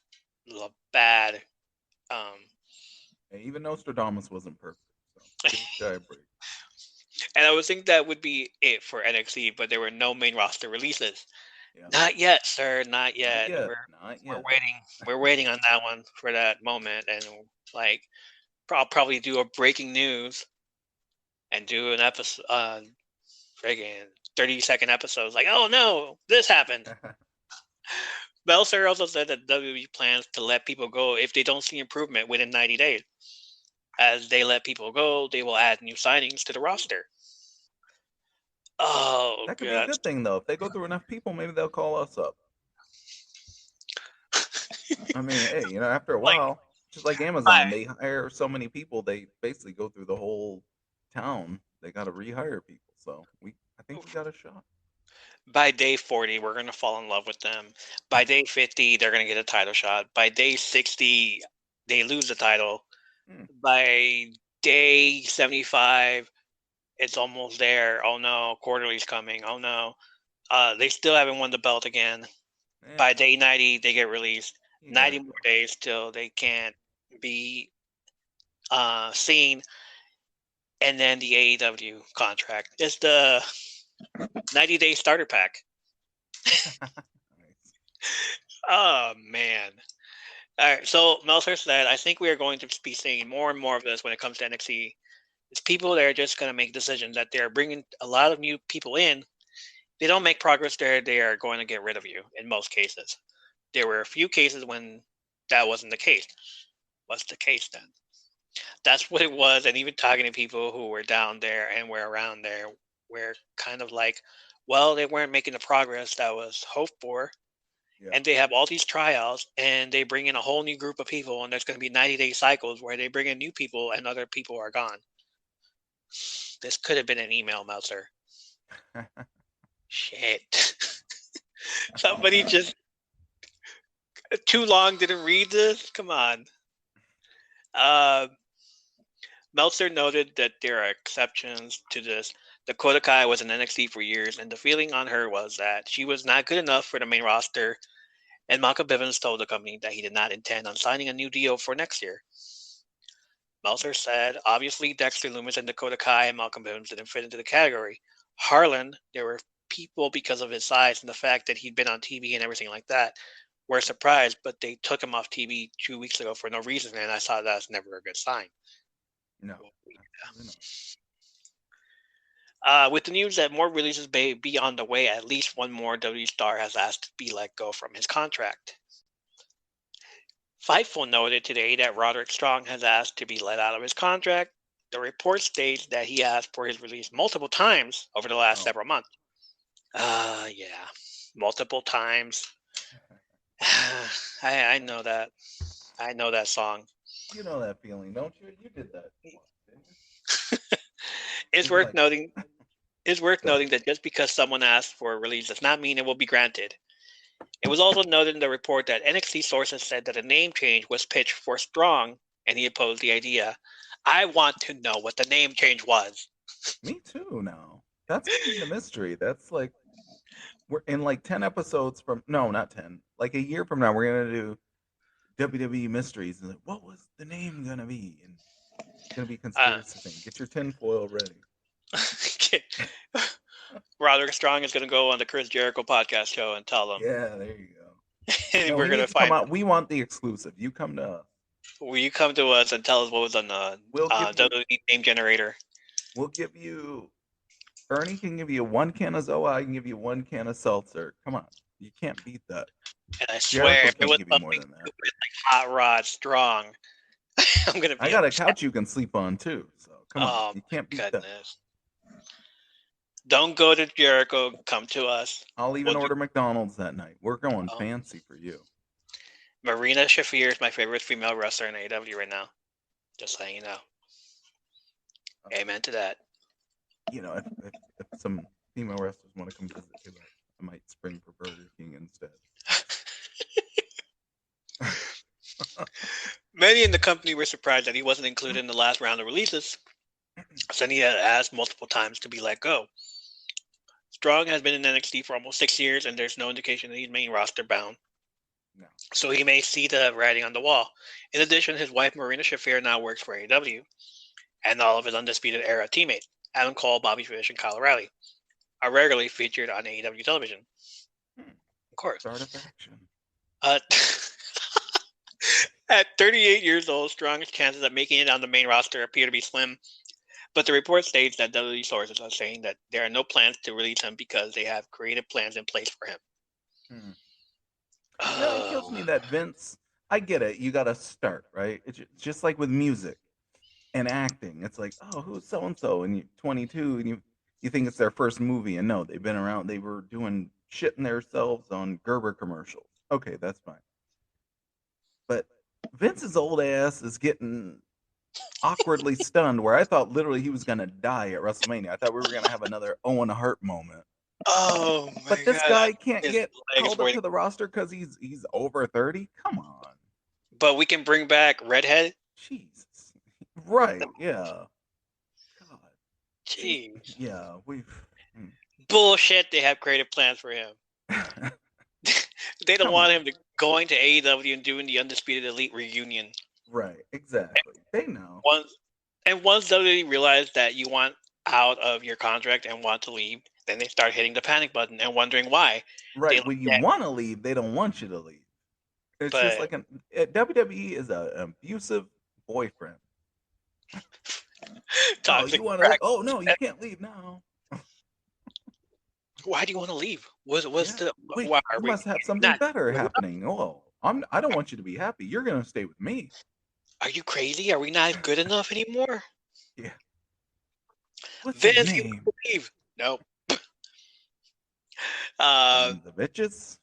the bad. Um, And even Nostradamus wasn't perfect, so give this guy a break. and I would think that would be it for NXT, but there were no main roster releases. Yeah. Not yet, sir. Not Not yet. yet. We're Not we're yet. waiting. We're waiting on that one for that moment, and like I'll probably do a breaking news and do an episode, friggin' 30-second episodes. Like, oh no, this happened. Meltzer also said that WWE plans to let people go if they don't see improvement within 90 days. As they let people go, they will add new signings to the roster. Oh That could be a god. good thing though. If they go through enough people, maybe they'll call us up. I mean, hey, after a Like, while, just like by, Amazon, they hire so many people, they basically go through the whole town. They got to rehire people. So I think we got a shot. by day 40, we're gonna fall in love with them. By day 50, they're gonna get a title shot. By day 60, they lose the title. Hmm. By day 75, it's almost there. Oh no, quarterly's coming. Oh no. They still haven't won the belt again. Eh, By day 90, they get released. you got 90 to more go. days till they can't be seen. And then the AEW contract. It's the 90-day starter pack. Nice. Oh, man. All right, so Meltzer said, I think we are going to be seeing more and more of this when it comes to NXT. It's people that are just going to make decisions that they're bringing a lot of new people in. They don't make progress there, they are going to get rid of you in most cases. There were a few cases when that wasn't the case. What's the case then? That's what it was. And even talking to people who were down there and were around there, were kind of like, well, they weren't making the progress that was hoped for. Yeah. And they have all these tryouts and they bring in a whole new group of people. And there's going to be 90-day cycles where they bring in new people and other people are gone. This could have been an email, Meltzer. Shit. Somebody just too long didn't read this? Come on. Uh, Meltzer noted that there are exceptions to this. Dakota Kai was in NXT for years, and the feeling on her was that she was not good enough for the main roster. And Malcolm Bivens told the company that he did not intend on signing a new deal for next year. Meltzer said, obviously, Dexter Lumis and Dakota Kai and Malcolm Bivens didn't fit into the category. Harlan, there were people because of his size and the fact that he'd been on TV and everything like that were surprised, but they took him off TV 2 weeks ago for no reason, and I saw that as never a good sign. No, absolutely not. With the news that more releases may be on the way, at least one more WWE star has asked to be let go from his contract. Fightful noted today that Roderick Strong has asked to be let out of his contract. The report states that he asked for his release multiple times over the last Oh. several months. Yeah, multiple times. I know that. I know that song. You know that feeling, don't you? You did that once, didn't you? It's Didn't you worth like? noting. It's worth Go ahead. noting that just because someone asks for a release does not mean it will be granted. It was also noted in the report that NXT sources said that a name change was pitched for Strong, and he opposed the idea. I want to know what the name change was. Me too. Now that's gonna be the mystery. That's like we're in like 10 episodes from no, not 10. Like a year from now, we're gonna do WWE mysteries. And like, what was the name gonna be? And it's gonna be a Uh, conspiracy thing. Get your tinfoil ready. Roderick Strong is going to go on the Chris Jericho podcast show and tell them. Yeah, there you go. And No, we're he going to needs to come find. out. We want the exclusive. You come to us. Will you come to us and tell us what was on the We'll give you. WWE name generator? We'll give you. Ernie can give you one can of Zoa. I can give you one can of seltzer. Come on, you can't beat that. And I swear, Jericho if it can't was give you more something than that. stupid like Hot Rod Strong, I'm going to I be got a upset. couch you can sleep on too. So come on, Oh, you can't beat that. goodness. Don't go to Jericho. Come to us. I'll even We'll do. order McDonald's that night. We're going Oh, fancy for you. Marina Shafir is my favorite female wrestler in AEW right now. Just letting you know. Amen to that. You know, if some female wrestlers want to come visit, be like, I might spring for Burger King instead. Many in the company were surprised that he wasn't included in the last round of releases, since he had asked multiple times to be let go. Strong has been in NXT for almost 6 years, and there's no indication that he's main roster bound. No. So he may see the writing on the wall. In addition, his wife Marina Shafir now works for AEW, and all of his Undisputed Era teammates, Adam Cole, Bobby Fish, and Kyle O'Reilly, are regularly featured on AEW television. Of course. Start of action. At 38 years old, Strong's chances of making it on the main roster appear to be slim, but the report states that WWE sources are saying that there are no plans to release him because they have creative plans in place for him. It kills me that Vince, I get it, you got to start, right? It's just like with music and acting. It's like, oh, who's so-and-so? And you're 22 and you think it's their first movie, and no, they've been around, they were doing shitting themselves on Gerber commercials. Okay, that's fine. But Vince's old ass is getting awkwardly stunned, where I thought literally he was going to die at WrestleMania. I thought we were going to have another Owen Hart moment. Oh my But this God. guy can't get called up to the roster because he's over 30. Come on. But we can bring back Redhead. Jesus. Right. Yeah. God. Jeez. Yeah. Bullshit. They have creative plans for him. They don't want him to going to AEW and doing the Undisputed Elite reunion. Right. Exactly. They know. Once WWE realizes that you want out of your contract and want to leave, then they start hitting the panic button and wondering why. Right. When you want to leave, they don't want you to leave. It's just like WWE is an abusive boyfriend. Toxic. Oh no, you can't leave now. Why do you want to leave? You must have something better happening. Oh, I don't want you to be happy. You're gonna stay with me. Are you crazy? Are we not good enough anymore? Yeah. What's Vince, your name? Leave. Nope. The bitches.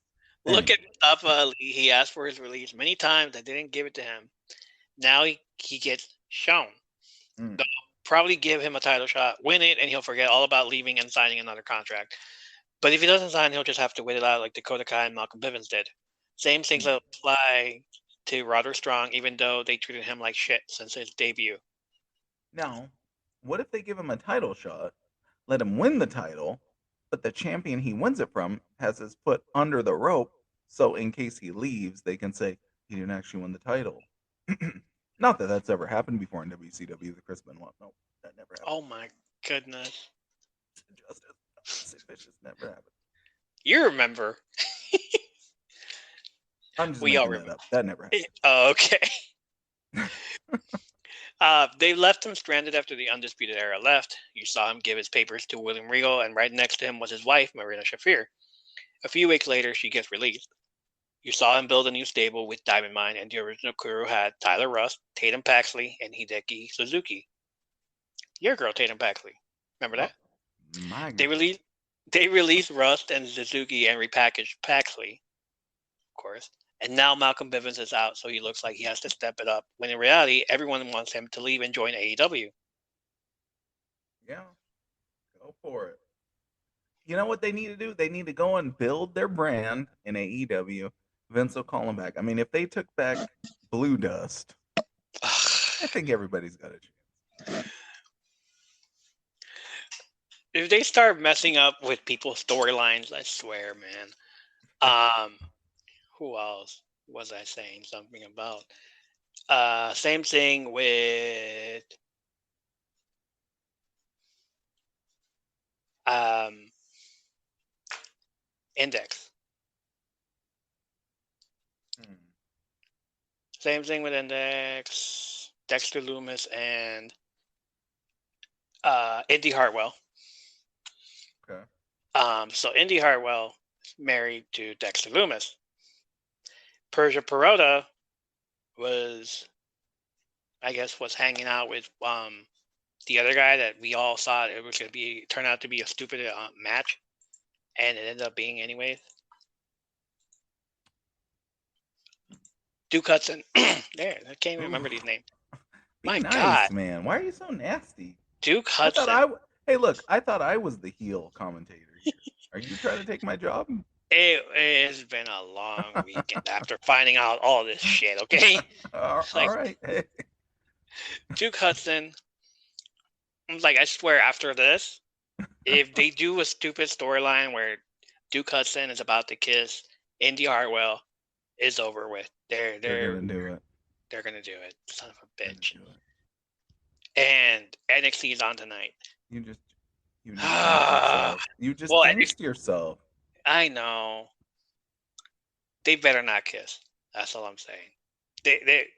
Look at Mustafa Ali. He asked for his release many times. I didn't give it to him. Now he gets shown. They'll probably give him a title shot, win it, and he'll forget all about leaving and signing another contract. But if he doesn't sign, he'll just have to wait it out like Dakota Kai and Malcolm Bivens did. Same things apply to Roderick Strong, even though they treated him like shit since his debut. Now, what if they give him a title shot, let him win the title, but the champion he wins it from has his foot under the rope, so in case he leaves, they can say he didn't actually win the title. Not that that's ever happened before in WCW, the Chris Benoit. No, that never happened. Oh my goodness. It just never happened. You remember. I'm just making that up. That never happened. Okay. They left him stranded after the Undisputed Era left. You saw him give his papers to William Regal, and right next to him was his wife, Marina Shafir. A few weeks later, she gets released. You saw him build a new stable with Diamond Mine, and the original crew had Tyler Rust, Tatum Paxley, and Hideki Suzuki. Your girl, Tatum Paxley. Remember that? My They released Rust and Suzuki and repackaged Paxley, of course. And now Malcolm Bivens is out, so he looks like he has to step it up. When in reality, everyone wants him to leave and join AEW. Yeah, go for it. You know what they need to do? They need to go and build their brand in AEW. Vince will call them back. I mean, if they took back Blue Dust, I think everybody's got a chance. If they start messing up with people's storylines, I swear, man. Who else was I saying something about? Same thing with Index. Same thing with Index, Dexter Loomis, and Indy Hartwell. Okay. So Indy Hartwell is married to Dexter Loomis. Persia Perota was hanging out with the other guy that we all thought it was going to turn out to be a stupid match, and it ended up being anyways. Duke Hudson. There, I can't even remember these names. My God, man, why are you so nasty? Duke Hudson. Hey, look, I thought I was the heel commentator Are you trying to take my job? It's been a long weekend after finding out all this shit, okay? All Like, right. Hey. Duke Hudson, like, I swear after this, if they do a stupid storyline where Duke Hudson is about to kiss Indy Hartwell, it's over with. They're gonna do it. They're gonna do it. Son of a They're gonna bitch. do it. And NXT is on tonight. You just jinxed yourself. You just Well, jinxed yourself. I know. They better not kiss. That's all I'm saying.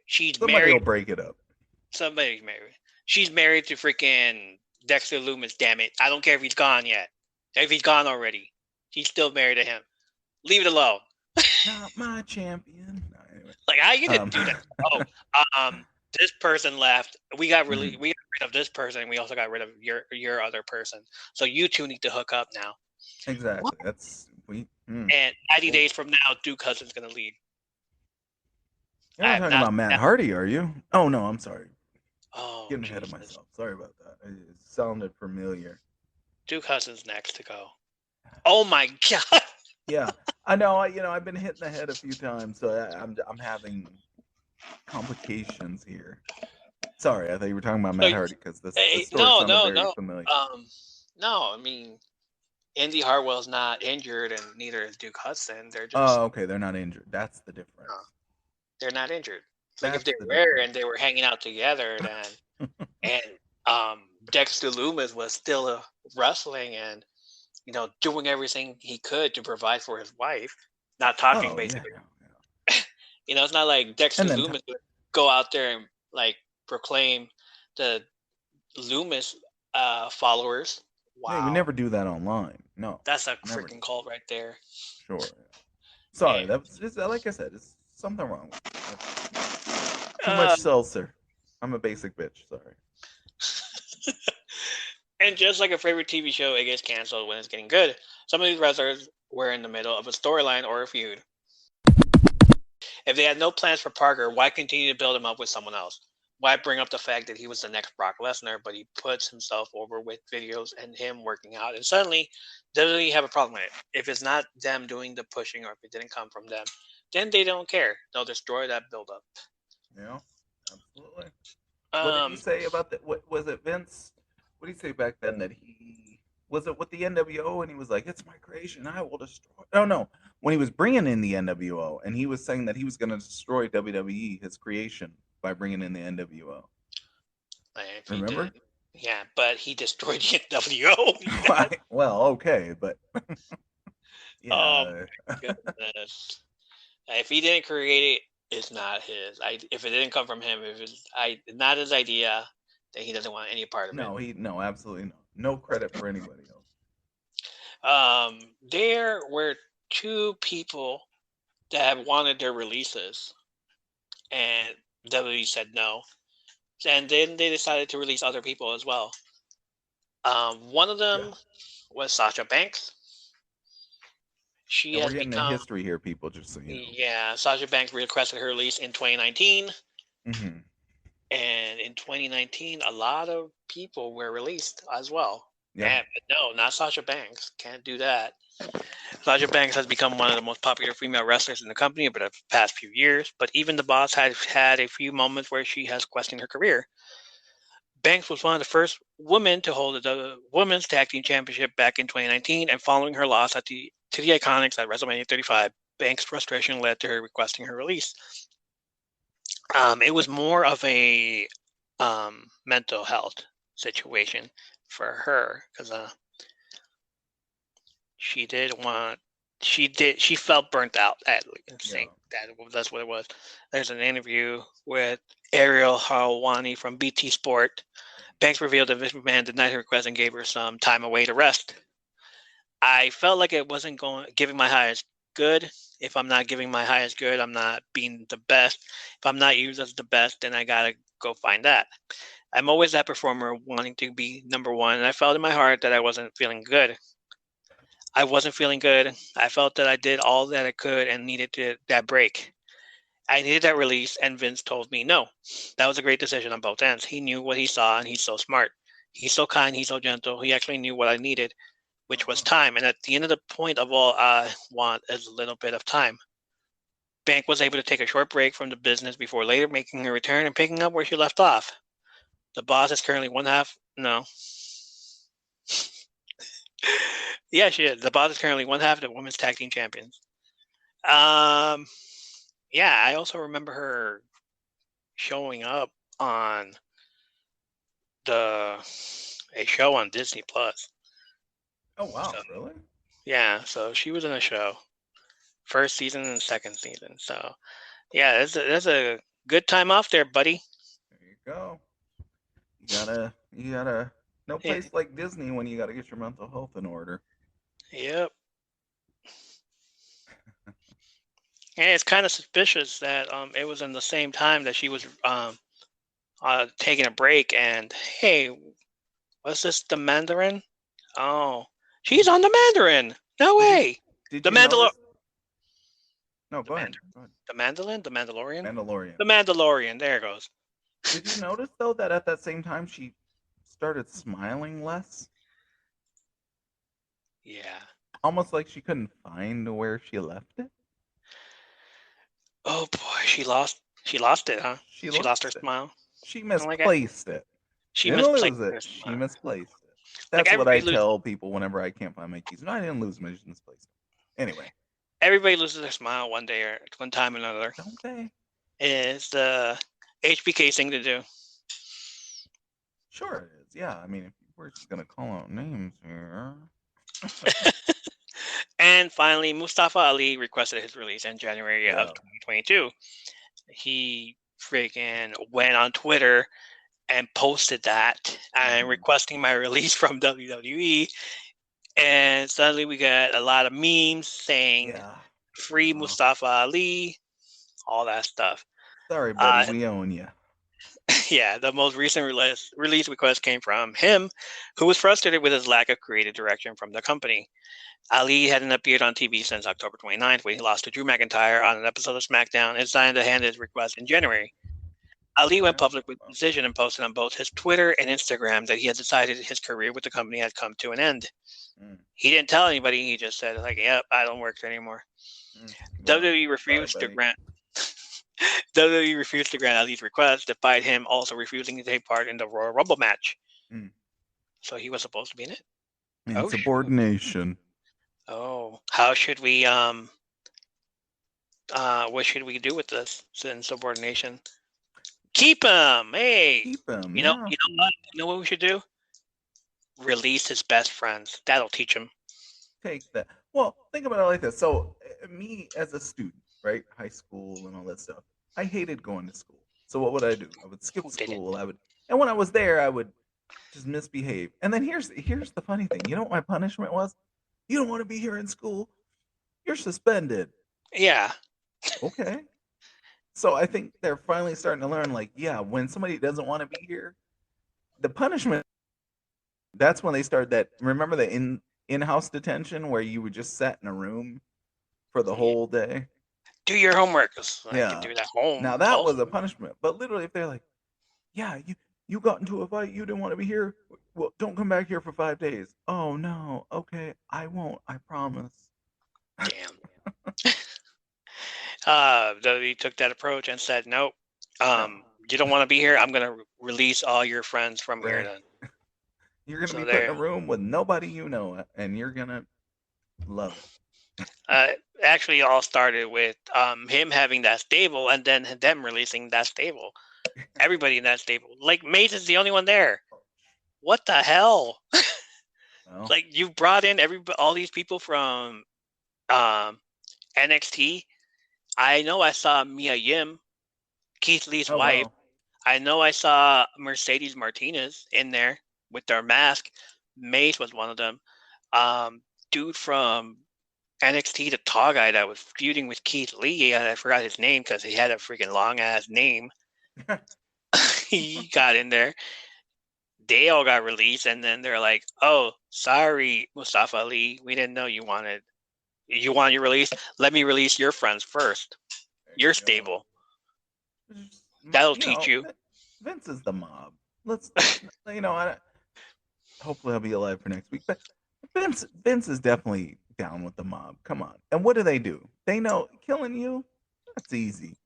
She's Somebody married. will break it up. Somebody's married. She's married to freaking Dexter Loomis. Damn it! I don't care if he's gone yet. If he's gone already, she's still married to him. Leave it alone. Not my champion. No, anyway. Like, how you gonna do that? Oh, this person left. We got rid of this person. We also got rid of your other person. So you two need to hook up now. Exactly. What? That's And 90 days from now, Duke Hudson's gonna leave. You're not talking about Matt Hardy, are you? Oh no, I'm sorry. Oh, getting ahead of myself. Sorry about that. It sounded familiar. Duke Hudson's next to go. Oh my god. Yeah, I know. I've been hit in the head a few times, so I'm having complications here. Sorry, I thought you were talking about Matt Hardy because this story sounded very familiar. No, I mean, Indy Hartwell's not injured, and neither is Duke Hudson. They're just. Oh, okay. They're not injured. That's the difference. They're not injured. Like, if they were and they were hanging out together, then and Dexter Loomis was still wrestling and doing everything he could to provide for his wife, not talking basically. Yeah. It's not like Dexter Loomis would go out there and like proclaim the Loomis followers. Wow. Hey, we never do that online. No. That's a freaking cult right there. Sure. Sorry, that's just like I said, it's something wrong. Too much seltzer. I'm a basic bitch. Sorry. And just like a favorite TV show, it gets canceled when it's getting good. Some of these wrestlers were in the middle of a storyline or a feud. If they had no plans for Parker, why continue to build him up with someone else? Why bring up the fact that he was the next Brock Lesnar, but he puts himself over with videos and him working out, and suddenly doesn't really have a problem with it? If it's not them doing the pushing, or if it didn't come from them, then they don't care. They'll destroy that build-up. Yeah, absolutely. What did he say about that? What was it, Vince? What did he say back then that he was it with the NWO and he was like, "It's my creation, I will destroy." Oh no, when he was bringing in the NWO and he was saying that he was going to destroy WWE, his creation, by bringing in the NWO. Remember? Yeah, but he destroyed the NWO. Well, okay, but yeah. Oh my goodness! If he didn't create it, it's not his. If it didn't come from him, if it's not his idea, then he doesn't want any part of it. No, absolutely no. No credit for anybody else. There were two people that wanted their releases, and WWE said no. And then they decided to release other people as well. One of them was Sasha Banks. We're getting a history here, people, just so you know. Yeah, Sasha Banks requested her release in 2019. Mm-hmm. And in 2019, a lot of people were released as well. Yeah. But no, not Sasha Banks. Can't do that. Sasha Banks has become one of the most popular female wrestlers in the company over the past few years, but even the boss has had a few moments where she has questioned her career. Banks was one of the first women to hold the Women's Tag Team Championship back in 2019, and following her loss to the Iconics at WrestleMania 35, Banks' frustration led to her requesting her release. It was more of a mental health situation for her because she felt burnt out. That's what it was. There's an interview with Ariel Helwani from BT Sport. Banks revealed that Vince McMahon denied her request and gave her some time away to rest. I felt like it wasn't giving my highest good. If I'm not giving my highest good, I'm not being the best. If I'm not used as the best, then I gotta go find that. I'm always that performer wanting to be number one, and I felt in my heart that I wasn't feeling good. I wasn't feeling good. I felt that I did all that I could and needed that break. I needed that release, and Vince told me no. That was a great decision on both ends. He knew what he saw, and he's so smart. He's so kind. He's so gentle. He actually knew what I needed. which was time. And at the end of the point of all I want is a little bit of time. Bank was able to take a short break from the business before later making a return and picking up where she left off. The boss is currently one half. No. Yeah, she is. The boss is currently one half of the women's tag team champions. Yeah, I also remember her showing up on a show on Disney Plus. Oh wow, really? Yeah, so she was in a show, first season and second season. So yeah, there's a good time off there, buddy. There you go. You gotta. No place like Disney when you gotta get your mental health in order. Yep. And it's kind of suspicious that it was in the same time that she was taking a break. And hey, was this the Mandarin? Oh, she's on the Mandarin. No way. Did the you notice? No, go ahead. The Mandalorian? The Mandalorian? Mandalorian. The Mandalorian. There it goes. Did you notice though that at that same time she started smiling less? Yeah. Almost like she couldn't find where she left it. Oh boy, she lost it, huh? She lost her smile. She misplaced it. She misplaced it. She misplaced it. That's what I tell people whenever I can't find my keys. No, I didn't lose them. I just misplaced it. Anyway. Everybody loses their smile one day or one time or another. Don't they? It's the HBK thing to do. Sure it is. Yeah, I mean, we're just going to call out names here. And finally, Mustafa Ali requested his release in January of 2022. He freaking went on Twitter and posted that and requesting my release from WWE. And suddenly we got a lot of memes saying free Mustafa Ali, all that stuff. Sorry, buddy, we own you. Yeah, the most recent release request came from him, who was frustrated with his lack of creative direction from the company. Ali hadn't appeared on TV since October 29th, when he lost to Drew McIntyre on an episode of SmackDown and decided to hand his request in January. Ali went public with the decision and posted on both his Twitter and Instagram that he had decided his career with the company had come to an end. He didn't tell anybody. He just said, like, yep, I don't work there anymore. WWE refused to grant Ali's request, despite him also refusing to take part in the Royal Rumble match. So he was supposed to be in it? Insubordination. Oh, how should we what should we do with this insubordination? Keep him. Hey. Keep him. You know what? You know what we should do? Release his best friends. That'll teach him. Take that. Well, think about it like this. So, me as a student, right, high school and all that stuff, I hated going to school. So what would I do? I would skip school. And when I was there, I would just misbehave. And then here's the funny thing. You know what my punishment was? You don't want to be here in school. You're suspended. Yeah. Okay. So I think they're finally starting to learn, like, yeah, when somebody doesn't want to be here, the punishment, that's when they started that. Remember the in-house detention where you would just sit in a room for the whole day? Do your homework. Yeah. You can do that home. Now that was a punishment. But literally, if they're like, yeah, you got into a fight, you didn't want to be here, well, don't come back here for 5 days. Oh, no. Okay, I won't. I promise. Damn. He took that approach and said, nope, you don't want to be here. I'm going to release all your friends from here then. You're going to be put in a room with nobody you know, and you're going to love it. Actually, all started with him having that stable and then them releasing that stable. Everybody in that stable. Like, Mace is the only one there. What the hell? Well. Like, you brought in all these people from NXT. I know I saw Mia Yim, Keith Lee's wife. Wow. I know I saw Mercedes Martinez in there with their mask. Mace was one of them. Dude from NXT, the tall guy that was feuding with Keith Lee, I forgot his name because he had a freaking long-ass name. He got in there. They all got released, and then they're like, oh, sorry, Mustafa Ali, we didn't know you want your release. Let me release your friends first. You're stable. That'll teach you. Vince is the mob. Let's hopefully I'll be alive for next week. But Vince is definitely down with the mob. Come on. And what do? They know killing you, that's easy.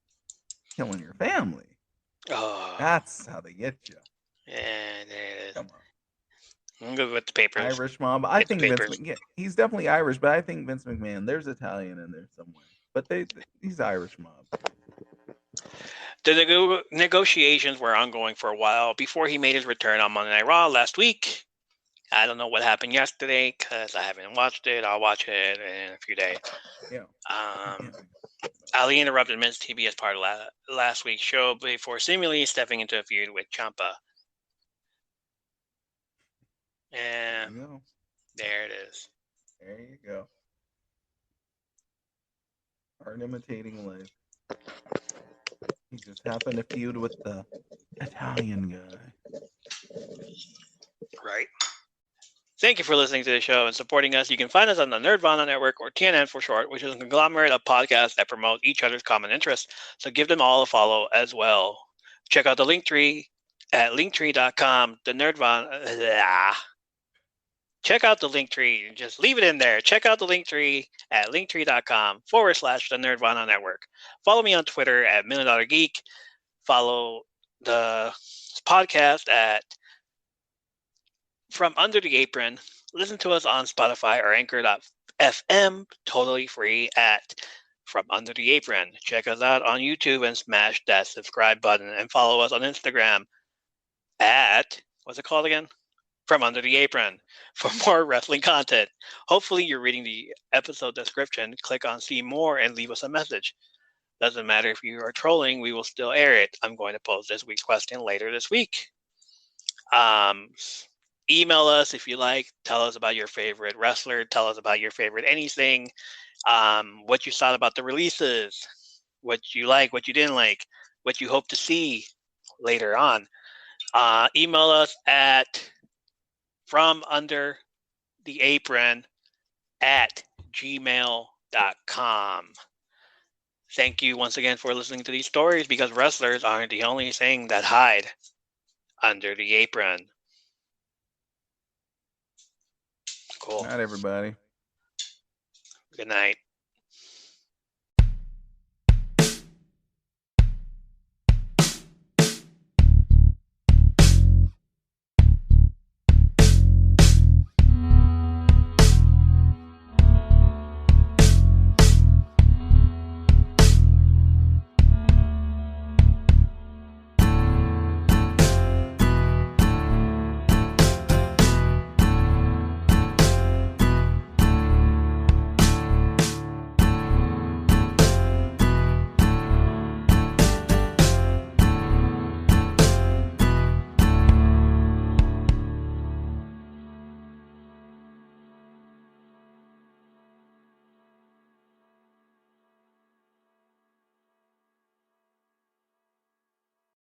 Killing your family, Oh, that's how they get you. yeah, there it is. Come on. I'm good with the papers. Irish mob. I Get the think Vince papers. McMahon. He's definitely Irish, but I think Vince McMahon. There's Italian in there somewhere, but he's Irish mob. The negotiations were ongoing for a while before he made his return on Monday Night Raw last week. I don't know what happened yesterday because I haven't watched it. I'll watch it in a few days. Yeah. Ali interrupted Miz TV as part of last week's show before seemingly stepping into a feud with Ciampa. And there it is. There you go. Art imitating life. He just happened to feud with the Italian guy. Right. Thank you for listening to the show and supporting us. You can find us on the Nerdvana Network, or TNN for short, which is a conglomerate of podcasts that promote each other's common interests. So give them all a follow as well. Check out the Linktree at linktree.com. The Nerdvana. Check out the Linktree. Just leave it in there. Check out the Linktree at linktree.com/the Nerdvana Network. Follow me on Twitter at $1 Geek. Follow the podcast at From Under the Apron. Listen to us on Spotify or Anchor.fm, totally free at From Under the Apron. Check us out on YouTube and smash that subscribe button, and follow us on Instagram at, what's it called again? From Under the Apron for more wrestling content. Hopefully you're reading the episode description. Click on see more and leave us a message. Doesn't matter if you are trolling, we will still air it. I'm going to post this week's question later this week. Email us if you like. Tell us about your favorite wrestler. Tell us about your favorite anything. What you thought about the releases. What you like, what you didn't like. What you hope to see later on. Email us at FromUnderTheApron@gmail.com. Thank you once again for listening to these stories, because wrestlers aren't the only thing that hide under the apron. Cool. Good night, everybody. Good night.